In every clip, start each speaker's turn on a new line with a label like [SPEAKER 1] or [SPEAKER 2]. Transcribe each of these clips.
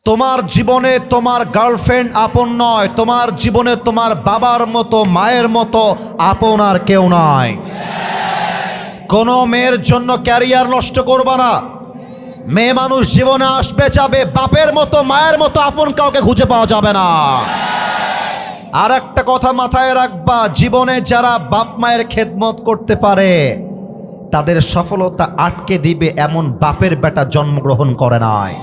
[SPEAKER 1] তোমার জীবনে তোমার গার্লফ্রেন্ড আপন নয়, তোমার জীবনে তোমার বাবার মতো মায়ের মতো আপন আর কেউ নয়। কোনো মেয়ের জন্য ক্যারিয়ার নষ্ট করবা না। মেয়ে মানুষ জীবনে আসবে যাবে, বাপের মতো মায়ের মতো আপন কাউকে খুঁজে পাওয়া যাবে না। আর একটা কথা মাথায় রাখবা, জীবনে যারা বাপ মায়ের খেদমত করতে পারে তাদের সফলতা আটকে দিবে এমন বাপের বেটা জন্মগ্রহণ করে নাই।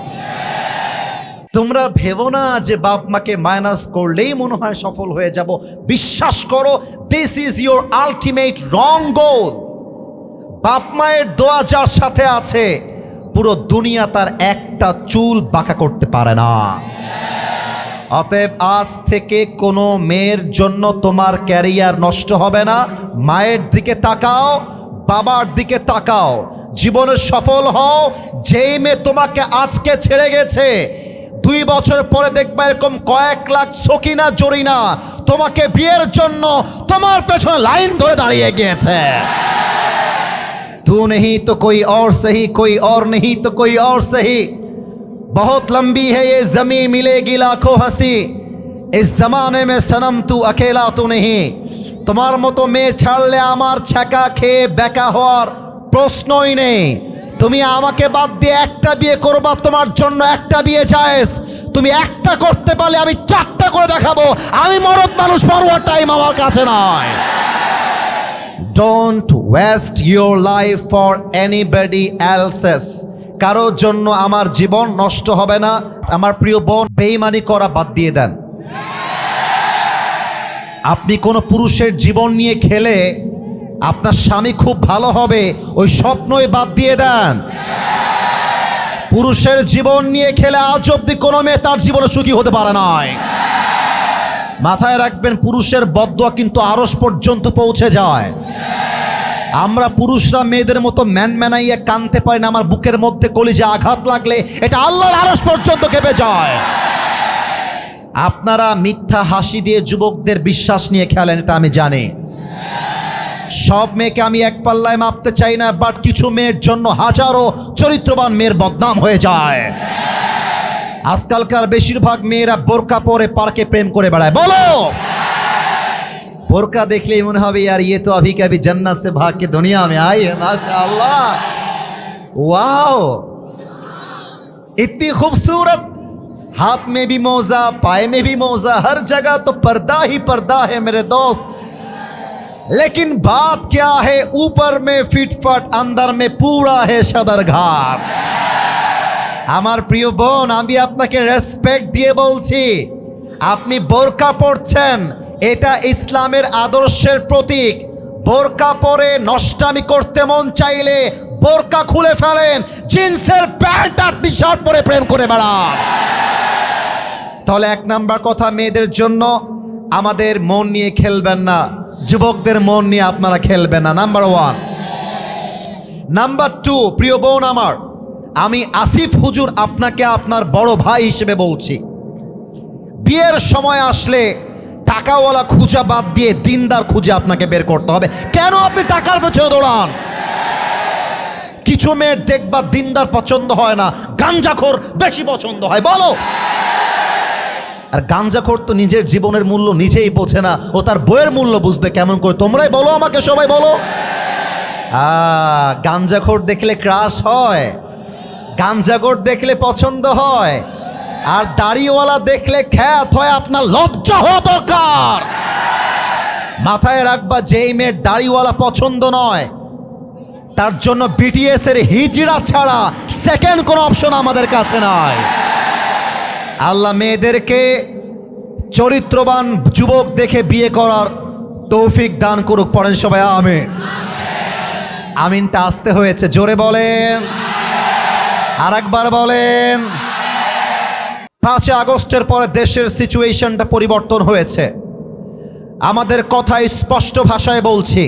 [SPEAKER 1] তোমরা ভেবো না যে বাপ মাকে মাইনাস করলেই মনে হয় সফল হয়ে যাব। বিশ্বাস করো, দিস ইজ ইউর আলটিমেট রং গোল। বাপ মায়ের দোয়া যার সাথে আছে, পুরো দুনিয়া তার একটা চুল বাঁকা করতে পারে না। অতএব আজ থেকে কোনো মেয়ের জন্য তোমার ক্যারিয়ার নষ্ট হবে না। মায়ের দিকে তাকাও, বাবার দিকে তাকাও, জীবনে সফল হও। যেই মেয়ে তোমাকে আজকে ছেড়ে গেছে, 2 বছর পরে দেখবা এরকম কয়েক লাখ সকিনা জরিনা তোমাকে বিয়ের জন্য তোমার পেছনে লাইন ধরে দাঁড়িয়ে গিয়েছে। तू नहीं तो कोई और सही, कोई और नहीं तो कोई और सही, बहुत लंबी है ये जमीन मिलेगी लाखों हंसी, इस जमाने में सनम तू अकेला तो नहीं। তোমার মতো মেয়ে ছাড়লে আমার ছ্যাঁকা খেয়ে বেকা হওয়ার প্রশ্নই নেই। তুমি আমাকে বাদ দিয়ে একটা বিয়ে করবা, তোমার জন্য একটা বিয়ে জায়েজ। তুমি একটা করতে পারলে আমি 4টা করে দেখাবো। আমি মরদ মানুষ, পড়ার টাইম আমার কাছে নয়। Don't waste your life for anybody else's. কারোর জন্য আমার জীবন নষ্ট হবে না। আমার প্রিয় বোন, বেঈমানি করা বাদ দিয়ে দেন। আপনি কোনো পুরুষের জীবন নিয়ে খেলে আপনার স্বামী খুব ভালো হবে, ওই স্বপ্নই বাদ দিয়ে দেন। পুরুষের জীবন নিয়ে খেলে আজ অব্দি কোনো মেয়ে তার জীবনে সুখী হতে পারে নাই। মাথায় রাখবেন, পুরুষের বদদোয়া কিন্তু আরশ পর্যন্ত পৌঁছে যায়। আমরা পুরুষরা মেয়েদের মতো ম্যানাইয়া কানতে পারি না। আমার বুকের মধ্যে কলিজা আঘাত লাগলে এটা আল্লাহর আরশ পর্যন্ত কেঁপে যায়। আপনারা মিথ্যা হাসি দিয়ে যুবকদের বিশ্বাস নিয়ে খেলেন, এটা আমি জানি। সব মেয়েকে আমি এক পাল্লায় মাপতে চাই না, বাট কিছু মেয়ের জন্য হাজারো চরিত্রবান মেয়ের বদনাম হয়ে যায়। আজকালকার বেশিরভাগ মেয়েরা বোরকা পরে পার্কে প্রেম করে বেড়ায়। বলো, বোরকা দেখলেই মনে হবে यार ये तो अभी कभी जन्नत से भाग के दुनिया में आई है, माशाअल्लाह, वाओ, इतनी खूबसूरत, हाथ में भी मोजा, पाए में भी मोजा, हर जगह तो पर्दा ही पर्दा है मेरे दोस्त। लेकिन बात क्या है, ऊपर में फिटफट, अंदर में पूरा है सदरघाट। আমার প্রিয় বোন, আমি আপনাকে রেসপেক্ট দিয়ে বলছি, আপনি বোরকা পরছেন, এটা ইসলামের আদর্শের প্রতীক। বোরকা পরে নষ্টামি করতে মন চাইলে বোরকা খুলে ফেলেন, জিন্সের প্যান্ট আর টি শার্ট পরে প্রেম করে বেড়ান। তাহলে 1 নাম্বার কথা, মেয়েদের জন্য আমাদের মন নিয়ে খেলবেন না, যুবকদের মন নিয়ে আপনারা খেলবেন না, নাম্বার 1। নাম্বার 2, প্রিয় বোন আমার, আমি আসিফ হুজুর আপনাকে আপনার বড় ভাই হিসেবে বলছি, বিয়ের সময় আসলে টাকাওয়ালা খুঁজা বাদ দিয়ে দিনদার খুঁজে আপনাকে বের করতে হবে। কেন আপনি টাকার পেছনে দৌড়ান? কিছু মেয়ের দেখবা দিনদার পছন্দ হয় না, গাঞ্জাখোর বেশি পছন্দ হয়। বলো, আর গাঞ্জাখোর তো নিজের জীবনের মূল্য নিজেই বোঝে না, ও তার বইয়ের মূল্য বুঝবে কেমন করে? তোমরাই বলো আমাকে, সবাই বলো। গাঞ্জাখোর দেখলে ক্রাশ হয়, গাঞ্জাখোর দেখলে পছন্দ হয়, আর দাড়িওয়ালা দেখলে খ্যাত হয়। আপনার লজ্জা হওয়া দরকার। মাথায় রাখবা, যেই মেয়ের দাড়িওয়ালা পছন্দ নয় তার জন্য বিটিএস এর হিজড়া ছাড়া সেকেন্ড কোনো অপশন আমাদের কাছে নাই। আল্লাহ মেয়েদেরকে চরিত্রবান যুবক দেখে বিয়ে করার তৌফিক দান করুক। পড়েন সবাই আমিন। আমিনটা আসতে হয়েছে, জোরে বলেন, আর একবার বলেন। 5 আগস্টের পরে দেশের সিচুয়েশনটা পরিবর্তন হয়েছে। আমাদের কথাই স্পষ্ট ভাষায় বলছি,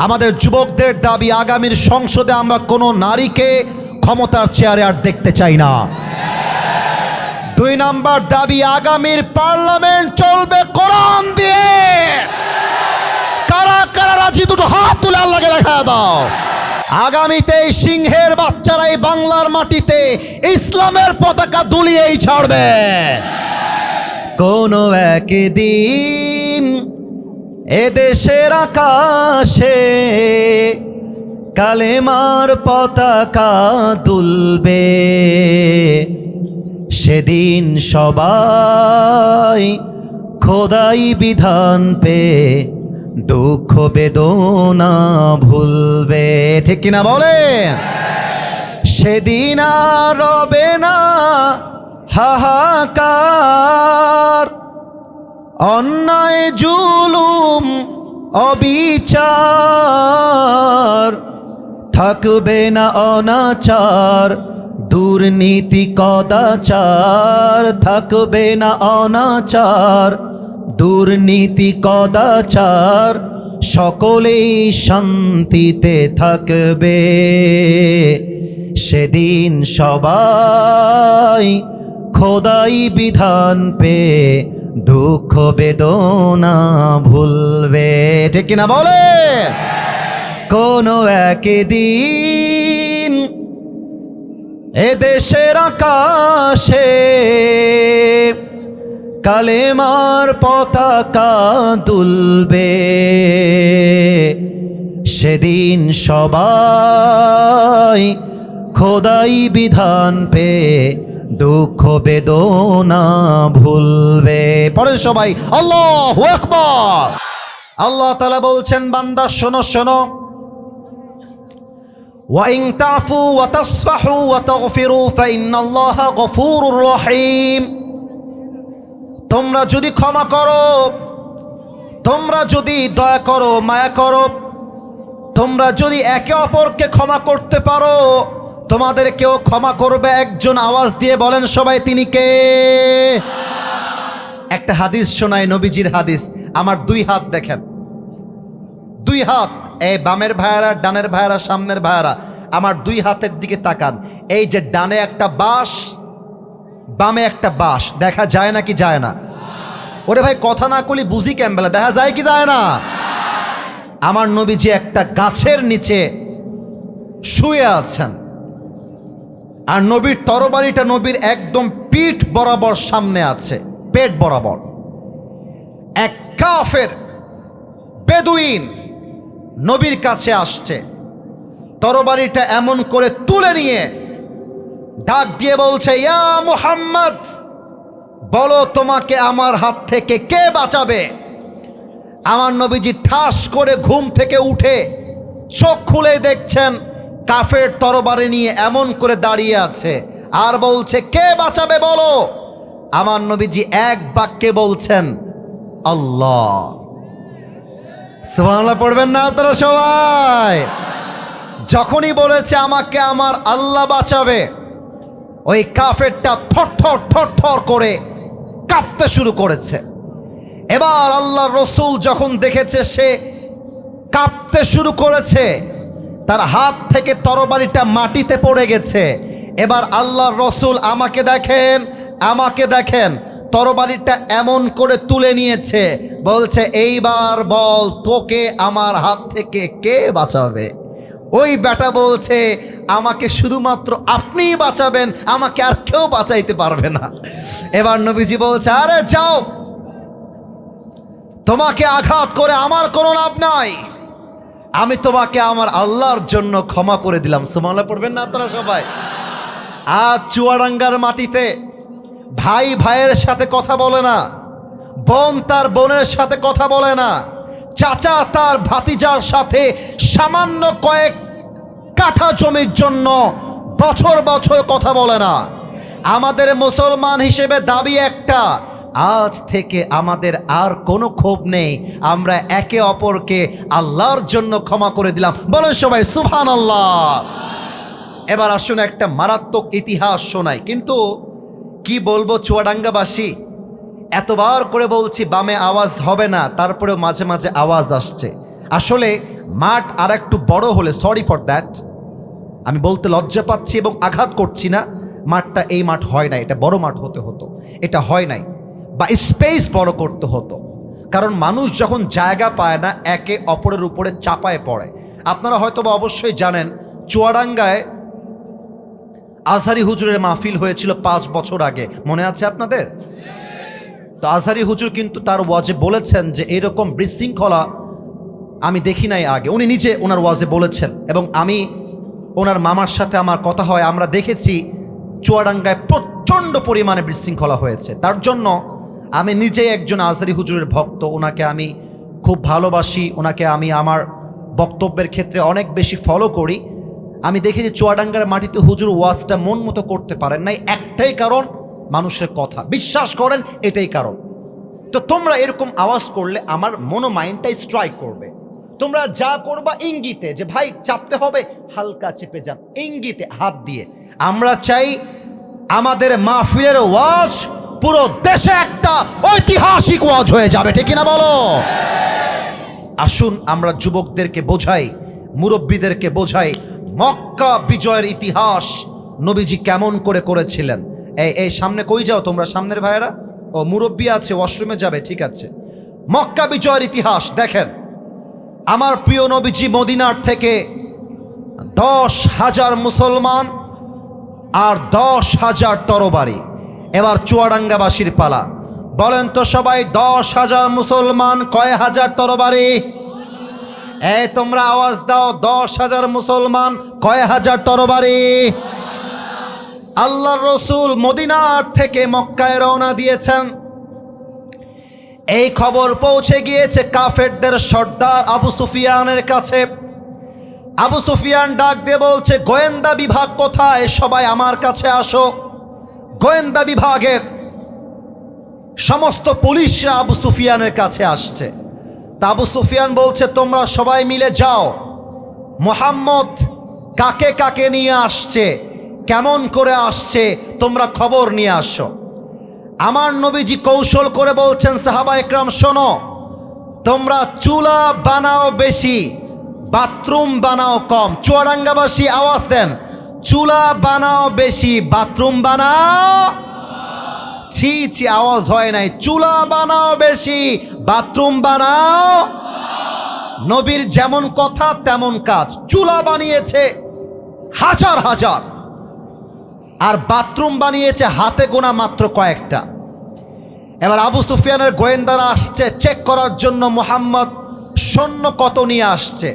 [SPEAKER 1] আমাদের যুবকদের দাবি, আগামীর সংসদে আমরা কোনো নারীকে ক্ষমতার চেয়ারে আর দেখতে চাই না। 2 নাম্বার দাবি, আগামীর পার্লামেন্ট চলবে কোরআন দিয়ে। কারা কারা রাজি, দুটো হাত তুলে আল্লাহকে দেখা দাও। আগামীতে এই সিংহের বাচ্চারাই বাংলার মাটিতে ইসলামের পতাকা দুলিয়েই ছাড়বে। কোনো একদিন এদেশের আকাশে কালেমার পতাকা দুলবে, সেদিন সবাই খোদাই বিধান পে দুঃখ বেদনা ভুলবে। ঠিক কিনা বলে? সেদিন আর রবে না হাহাকার, অন্যায় জুলুম অবিচার, থাকবে না অনাচার দুর্নীতি কদাচার, থাকবে না অনাচার দুর্নীতি কদাচার, সকলেই শান্তিতে থাকবে। সেদিন সবাই খোদাই বিধান পে দুঃখ বেদনা ভুলবে। ঠিক কিনা বলে? কোনো একদিন এদেশের আকাশে কালেমার পতাকা দুলবে, সেদিন সবাই খোদাই বিধান পে দুঃখ বেদনা ভুলবে। পরে সবাই আল্লাহু আকবার। আল্লাহ তাআলা বলছেন, বান্দা শোনো শোনো, ওয়া ইন তাফু ওয়া তাসফাহু ওয়া তাগফিরু ফাইন্নাল্লাহা গফুরুর রহিম। তোমরা যদি ক্ষমা করো, তোমরা যদি দয়া করো, মায়া করো, তোমরা যদি একে অপরকে ক্ষমা করতে পারো, তোমাদেরকেও ক্ষমা করবে একজন। আওয়াজ দিয়ে বলেন সবাই, তিনি কে? একটা হাদিস শোনায়, নবীজির হাদিস। আমার দুই হাত দেখেন, দুই হাত, এই বামের ভাইয়ারা, ডানের ভাইয়ারা, সামনের ভাইয়ারা, আমার দুই হাতের দিকে তাকান। এই যে ডানে একটা বাঁশ, বামে একটা বাঁশ, দেখা যায় না কি যায় না? ওরে ভাই, কথা না কলি বুঝি ক্যাম্বেলা, দেখা যায় কি যায় না? আমার নবীজি একটা গাছের নিচে শুয়ে আছেন, আর নবীর তরবারিটা নবীর একদম পিঠ বরাবর সামনে আছে, পেট বরাবর। এক কাফের বেদুইন নবীর কাছে আসছে, তরবারিটা এমন করে তুলে নিয়ে ডাক দিয়ে বলছে, ইয়া মুহাম্মদ, বলো তোমাকে আমার হাত থেকে কে বাঁচাবে? আমার নবীজি ঠাস করে ঘুম থেকে উঠে চোখ খুলে দেখছেন কাফের তরবারি নিয়ে এমন করে দাঁড়িয়ে আছে, আর বলছে, কে বাঁচাবে বলো? আমার নবীজি এক বাক্যে বলছেন, আল্লাহ। সুবহানাল্লাহ পড়বেন না আপনারা সবাই? যখনই বলেছে আমাকে আমার আল্লাহ বাঁচাবে, ওই কাফেরটা থরথর থরথর করে কাঁপতে শুরু করেছে। এবার আল্লাহর রসুল যখন দেখেছে সে কাঁপতে শুরু করেছে, তার হাত থেকে তরবারিটা মাটিতে পড়ে গেছে। এবার আল্লাহর রসুল আমাকে দেখেন, আমাকে দেখেন, তরবারিটা এমন করে তুলে নিয়েছে, বলছে, এইবার বল তোকে আমার হাত থেকে কে বাঁচাবে? ওই বেটা বলছে, আমাকে শুধুমাত্র আপনিই বাঁচাবেন, আমাকে আর কেউ বাঁচাইতে পারবে না। এবার নবীজি বলছে, আরে যাও, তোমাকে আঘাত করে আমার কোনো লাভ নাই, আমি তোমাকে আমার আল্লাহর জন্য ক্ষমা করে দিলাম। সুবহানাল্লাহ পড়বেন না আপনারা সবাই? আজ চুয়াডাঙ্গার মাটিতে ভাই ভাইয়ের সাথে কথা বলে না, বোন তার বোনের সাথে কথা বলে না, চাচা তার ভাতিজার সাথে সামান্য কয়েক কাঠা জমির জন্য বছর বছর কথা বলে না। আমাদের মুসলমান হিসেবে দাবি একটা, আজ থেকে আমাদের আর কোনো ক্ষোভ নেই, আমরা একে অপরকে আল্লাহর জন্য ক্ষমা করে দিলাম। বলেন সবাই সুবহানাল্লাহ। এবার আসুন একটা মারাত্মক ইতিহাস শোনাই, কিন্তু কি বলবো চুয়াডাঙ্গাবাসী, এতবার করে বলছি বামে আওয়াজ হবে না, তারপরেও মাঝে মাঝে আওয়াজ আসছে। আসলে মাঠ আর একটু বড় হলে, সরি ফর দ্যাট, আমি বলতে লজ্জা পাচ্ছি এবং আঘাত করছি না, মাঠটা এই মাঠ হয় নাই, এটা বড় মাঠ হতে হতো, এটা হয় নাই, বা স্পেস বড় করতে হতো। কারণ মানুষ যখন জায়গা পায় না, একে অপরের উপরে চাপায় পড়ে। আপনারা হয়তো বা অবশ্যই জানেন, চুয়াডাঙ্গায় আজহারি হুজুরের মাহফিল হয়েছিল 5 বছর আগে, মনে আছে আপনাদের? তো আজহারি হুজুর কিন্তু তার ওয়াজে বলেছেন যে এরকম বিশৃঙ্খলা আমি দেখি নাই আগে। উনি নিজে ওনার ওয়াজে বলেছেন, এবং আমি ওনার মামার সাথে আমার কথা হয়, আমরা দেখেছি চুয়াডাঙ্গায় প্রচণ্ড পরিমাণে বিশৃঙ্খলা হয়েছে। তার জন্য আমি নিজেই একজন আজহারি হুজুরের ভক্ত, ওনাকে আমি খুব ভালোবাসি, ওনাকে আমি আমার বক্তব্যের ক্ষেত্রে অনেক বেশি ফলো করি। আমি দেখি যে চুয়াডাঙ্গার মাটিতে হুজুর ওয়াজটা মন মতো করতে পারেন নাই, একটাই কারণ মানুষের কথা, বিশ্বাস করেন এটাই কারণ। তো তোমরা এরকম আওয়াজ করলে আমার মাইন্ডটা স্ট্রাইক করবে। তোমরা যা করবা ইঙ্গিতে, যে ভাই চাপতে হবে, হালকা চেপে যান, ইঙ্গিতে হাত দিয়ে। আমরা চাই আমাদের মাহফিলের ওয়াজ পুরো দেশে একটা ঐতিহাসিক ওয়াজ হয়ে যাবে, ঠিক কিনা বলো? আসুন আমরা যুবকদেরকে বোঝাই, মুরব্বীদেরকে বোঝাই, মক্কা বিজয়ের ইতিহাস নবীজি কেমন করে করেছিলেন। এই সামনে কই যাও তোমরা, সামনের ভাইয়েরা? ও মুরব্বী আছে, ওয়াশরুমে যাবে, ঠিক আছে। মক্কা বিজয়ের ইতিহাস দেখেন। আমার প্রিয় নবীজি মদিনার থেকে 10,000 মুসলমান আর 10,000 তরবারি। এবার চুয়াডাঙ্গাবাসীর পালা, বলেন তো সবাই, 10,000 মুসলমান, কয় হাজার তরবারি? এই তোমরা আওয়াজ দাও, 10,000 মুসলমান, কয় হাজার তরবারি? আল্লাহর রসুল মদিনার থেকে মক্কায় রওনা দিয়েছেন। এই খবর পৌঁছে গিয়েছে কাফেরদের সর্দার আবু সুফিয়ানের কাছে। আবু সুফিয়ান ডাক দিয়ে বলছে, গোয়েন্দা বিভাগ কোথায়? সবাই আমার কাছে আসো। গোয়েন্দা বিভাগের সমস্ত পুলিশরা আবু সুফিয়ানের কাছে আসছে। তা আবু সুফিয়ান বলছে, তোমরা সবাই মিলে যাও, মুহাম্মদ কাকে কাকে নিয়ে আসছে, কেমন করে আসছে, তোমরা খবর নিয়ে আসো। আমার নবীজি কৌশল করে বলছেন, সাহাবা একরাম শোনো, তোমরা চুলা বানাও বেশি, বাথরুম বানাও কম। চুয়াডাঙ্গাবাসী আওয়াজ দেন, চুলা বানাও বেশি, বাথরুম বানাও। ছি ছি, আওয়াজ হয় নাই। চুলা বানাও বেশি, বাথরুম বানাও। নবীর যেমন কথা তেমন কাজ। চুলা বানিয়েছে হাজার হাজার, আর বাথরুম বানিয়েছে হাতে গোনা মাত্র কয়েকটা। এবার আবু সুফিয়ানের গোয়েন্দারা আসছে চেক করার জন্য মুহাম্মদ সৈন্য কত নিয়ে আসছে।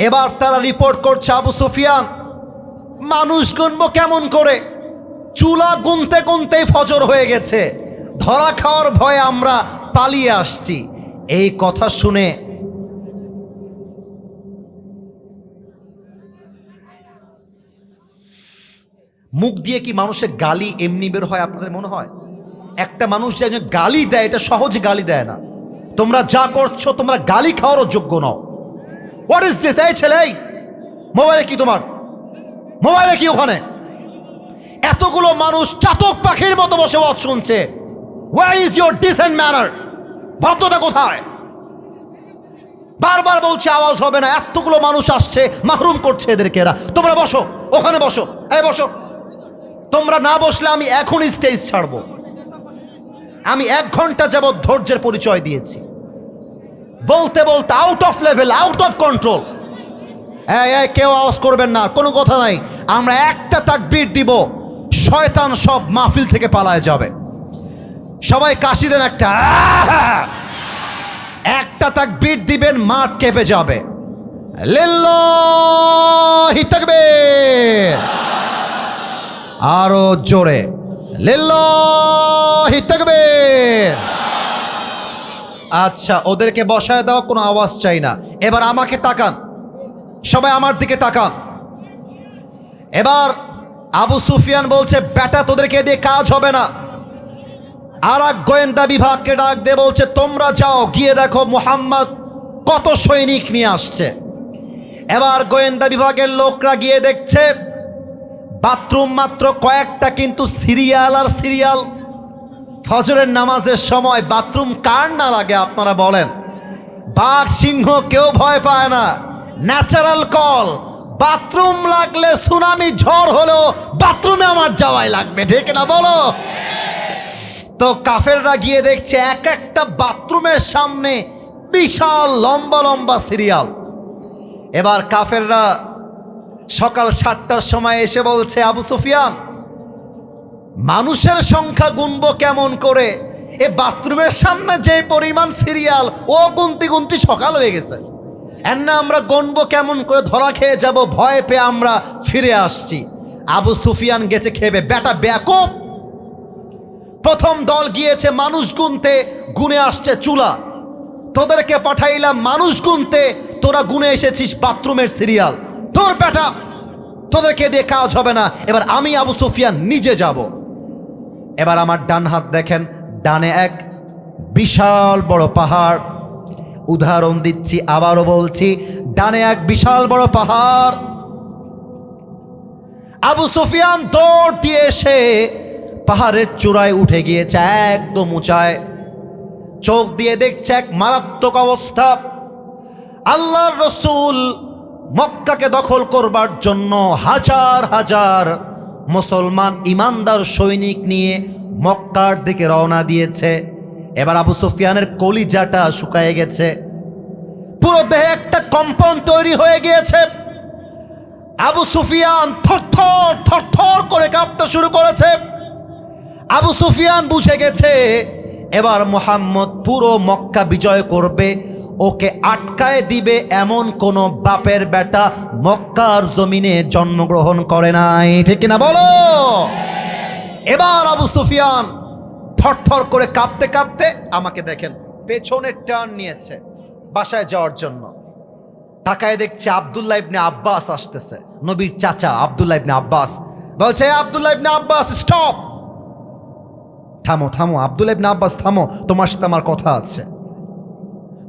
[SPEAKER 1] এবার তারা রিপোর্ট করছে, আবু সুফিয়ান, মানুষ গুনবো কেমন করে? চুলা গুনতে গুনতেই ফজর হয়ে গেছে, ধরা খাওয়ার ভয়ে আমরা পালিয়ে আসছি। এই কথা শুনে মুখ দিয়ে কি মানুষের গালি এমনি বের হয় আপনাদের মনে হয়? একটা মানুষ যে গালি দেয়, এটা সহজে গালি দেয় না। তোমরা যা করছো, তোমরা গালি খাওয়ারও যোগ্য নও। What is this? এই ছেলে, মোবাইলে কি তোমার? মোবাইলে কি ওখানে? এতগুলো মানুষ চাতক পাখির মতো বসে ওয়াজ শুনছে। Where is your dissent manner? ভদ্রতা কোথায়? বারবার বলছে আওয়াজ হবে না, এতগুলো মানুষ আসছে, মাহরুম করছে এদেরকে এরা। তোমরা বসো, ওখানে বসো, এই বসো। তোমরা না বসলে আমি এখনই স্টেজ ছাড়বো। আমি 1 ঘন্টা যাবৎ ধৈর্যের পরিচয় দিয়েছি, বলতে বলতে out of level, out of control. কেউ আওয়াজ করবেন না, কোনো কথা নাই। আমরা একটা তাকবীর দিব, শয়তান সব মাহফিল থেকে পালায় যাবে। সবাই কাশি দেন একটা। একটা তাকবীর দিবেন, মাঠ কেঁপে যাবে। লিল্লাহি তাকবীর। আরো জোরে, লিল্লাহি তাকবীর। আচ্ছা, ওদেরকে বসায় দাও, কোনো আওয়াজ চাই না। এবার আমাকে তাকান, সবাই আমার দিকে তাকান। এবার আবু সুফিয়ান বলছে, বেটা তোদেরকে দিয়ে কাজ হবে না। আর এক গোয়েন্দা বিভাগকে ডাক দিয়ে বলছে, তোমরা যাও, গিয়ে দেখো মুহাম্মদ কত সৈনিক নিয়ে আসছে। এবার গোয়েন্দা বিভাগের লোকরা গিয়ে দেখছে বাথরুম মাত্র কয়েকটা, কিন্তু সিরিয়াল আর সিরিয়াল। ফজরের নামাজের সময় বাথরুম কার না লাগে আপনারা বলেন? বাঘ সিংহ কেউ ভয় পায় না, ন্যাচারাল কল। বাথরুম লাগলে সুনামি ঝড় হলেও বাথরুমে আমার যাওয়াই লাগবে, ঠিক না বলো? তো কাফেররা গিয়ে দেখছে এক একটা বাথরুমের সামনে বিশাল লম্বা লম্বা সিরিয়াল। এবার কাফেররা সকাল 7টার সময় এসে বলছে, আবু সুফিয়ান, মানুষের সংখ্যা গুনবো কেমন করে? এ বাথরুমের সামনে যে পরিমাণ সিরিয়াল, ও গুনতি গুনতি সকাল হয়ে গেছে। না আমরা গুনবো কেমন করে, ধরা খেয়ে যাব, ভয় পেয়ে আমরা ফিরে আসছি। আবু সুফিয়ান গেছে খেবে, বেটা বেয়াকুব। প্রথম দল গিয়েছে মানুষ গুনতে, গুনে আসছে চুলা। তোদেরকে পাঠাইলাম মানুষ গুনতে, তোরা গুনে এসেছিস বাথরুমের সিরিয়াল। তোর বেটা, তোদেরকে দিয়ে কাজ হবে না। এবার আমি আবু সুফিয়ান নিজে যাব। এবার আমার ডান হাত দেখেন, ডানে এক বিশাল বড় পাহাড়। উদাহরণ দিচ্ছি, আবারও বলছি, ডানে এক বিশাল বড় পাহাড়। আবু সুফিয়ান দৌড় দিয়ে এসে পাহাড়ের চূড়ায় উঠে গিয়েছে, একদম উঁচায়। চোখ দিয়ে দেখছে এক মারাত্মক অবস্থা। আল্লাহর রসুল মক্কাকে দখল করবার জন্য হাজার হাজার মুসলমান ইমানদার সৈনিক নিয়ে মক্কার দিকে রওনা দিয়েছে। এবার আবু সুফিয়ানের কলিজাটা শুকায়ে গেছে, পুরো দেহে একটা কম্পন তৈরি হয়ে গিয়েছে। আবু সুফিয়ান থরথর থরথর করে কাঁপতে শুরু করেছে। আবু সুফিয়ান বুঝে গেছে এবার মুহাম্মদ পুরো মক্কা বিজয় করবে, ওকে আটকায় দিবে এমন কোন বাপের বেটা মক্কার জমিনে জন্মগ্রহণ করে নাই, ঠিক কিনা বলো? এবার আবু সুফিয়ান থরথর করে কাঁপতে কাঁপতে, আমাকে দেখেন, পেছনের টার্ন নিয়েছে বাসায় যাওয়ার জন্য। তাকায় দেখছে আব্দুল্লাহ ইবনে আব্বাস আসতেছে, নবীর চাচা আব্দুল্লাহ ইবনে আব্বাস। বলছে, আব্দুল্লাহ ইবনে আব্বাস স্টপ, থামো থামো। আব্দুল্লাহ ইবনে আব্বাস থামো, তোমার সাথে আমার কথা আছে।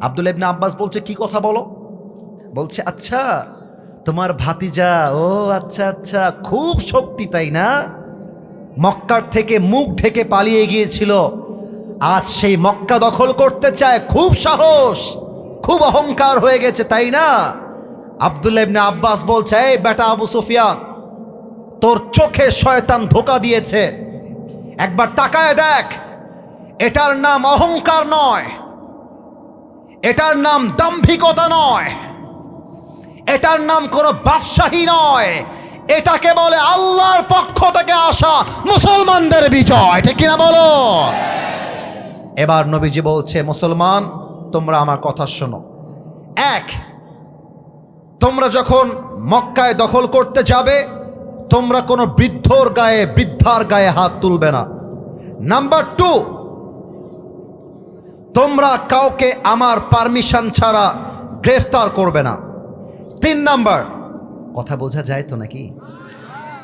[SPEAKER 1] আব্দুল্লাহ ইবনে আব্বাস বলছে, কি কথা বলো? বলছে, আচ্ছা তোমার ভাতিজা, ও আচ্ছা আচ্ছা, খুব শক্তি তাই না? মক্কার থেকে মুখ ঢেকে পালিয়ে গিয়েছিল, আজ সেই মক্কা দখল করতে চায়, খুব সাহস, খুব অহংকার হয়ে গেছে তাই না? আব্দুল্লাহ ইবনে আব্বাস বলছে, এই বেটা আবু সুফিয়ান, তোর চোখে শয়তান ধোঁকা দিয়েছে, একবার তাকায় দেখ। এটার নাম অহংকার নয়, এটার নাম দাম্ভিকতা নয়, এটার নাম কোনো বাদশাহী নয়, এটাকে বলে আল্লাহর পক্ষ থেকে আসা মুসলমানদের বিজয়, ঠিক কিনা বলো? এবার নবীজি বলছে, মুসলমান তোমরা আমার কথা শোনো। এক, তোমরা যখন মক্কায় দখল করতে যাবে, তোমরা কোনো বৃদ্ধর গায়ে, বৃদ্ধার গায়ে হাত তুলবে না। নাম্বার 2, তোমরা কাউকে আমার পারমিশন ছাড়া গ্রেফতার করবে না। 3 নাম্বার, কথা বোঝা যায় তো নাকি?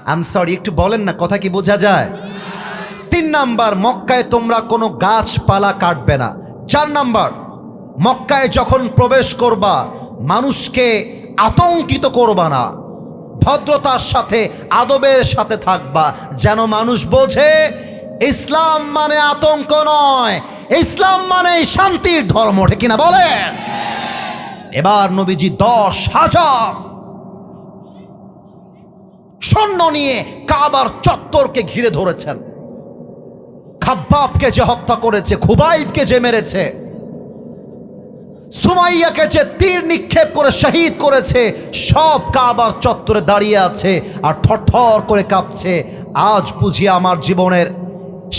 [SPEAKER 1] আই এম সরি, একটু বলেন না, কথা কি বোঝা যায়? 3 নাম্বার, মক্কায় তোমরা কোনো গাছপালা কাটবে না। 4 নাম্বার, মক্কায় যখন প্রবেশ করবা মানুষকে আতঙ্কিত করবা না, ভদ্রতার সাথে আদবের সাথে থাকবা, যেন মানুষ বোঝে ইসলাম মানে আতঙ্ক নয়, ইসলাম মানে শান্তির ধর্ম, ঠিক কিনা বলেন? এবার নবীজি 10,000 সৈন্য নিয়ে কাবার চত্বরকে ঘিরে ধরেছেন। খাব্বাবকে যে হত্যা করেছে, খুবাইবকে যে মেরেছে, সুমাইয়াকে যে তীর নিক্ষেপ করে শহীদ করেছে, সব কাবার চত্বরে দাঁড়িয়ে আছে আর থরথর করে কাঁপছে, আজ বুঝি আমার জীবনের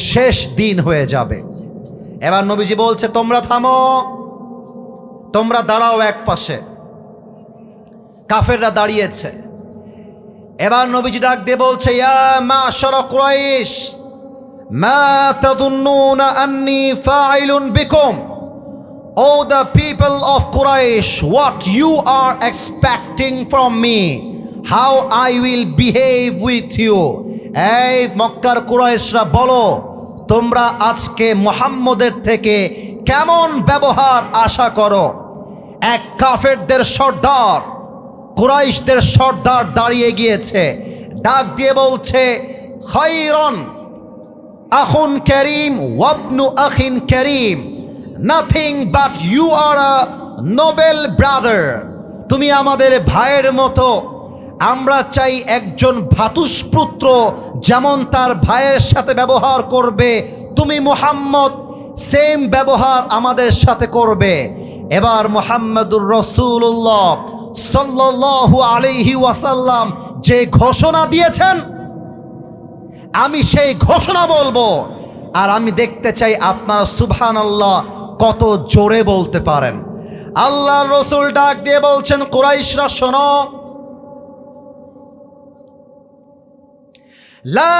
[SPEAKER 1] শেষ দিন হয়ে যাবে। এবার নবীজি বলছে, তোমরা থামো, তোমরা দাঁড়াও এক পাশে। কাফেররা দাঁড়িয়েছে। এবার নবীজি ডাক দিয়ে বলছে, ইয়া মা'শারা কুরাইশ, মা তাদুন্নুনা আন্নী ফাইলুন বিকুম। Oh, the people of Quraysh, what you are expecting from me, how I will behave with you. এই মক্কার কুরাইশরা বলো, তোমরা আজকে মুহাম্মদের থেকে কেমন ব্যবহার আশা করো? এক কাফেরদের সর্দার, কুরাইশদের সর্দার দাঁড়িয়ে গিয়েছে, ডাক দিয়ে বলছে, খায়রন আখুন কারীম ওয়াবনু আখিন কারীম, nothing but you are a noble brother. তুমি আমাদের ভাইয়ের মতো, আমরা চাই একজন ভ্রাতুষ্পুত্র যেমন তার ভাইয়ের সাথে ব্যবহার করবে, তুমি মুহাম্মদ সেম ব্যবহার আমাদের সাথে করবে। এবার মুহাম্মদুর রাসূলুল্লাহ সাল্লাল্লাহু আলাইহি ওয়াসাল্লাম যে ঘোষণা দিয়েছেন, আমি সেই ঘোষণা বলবো। আর আমি দেখতে চাই আপনারা সুবহানাল্লাহ কত জোরে বলতে পারেন। আল্লাহর রাসূল ডাক দিয়ে বলছেন, কুরাইশরা শোনো, লা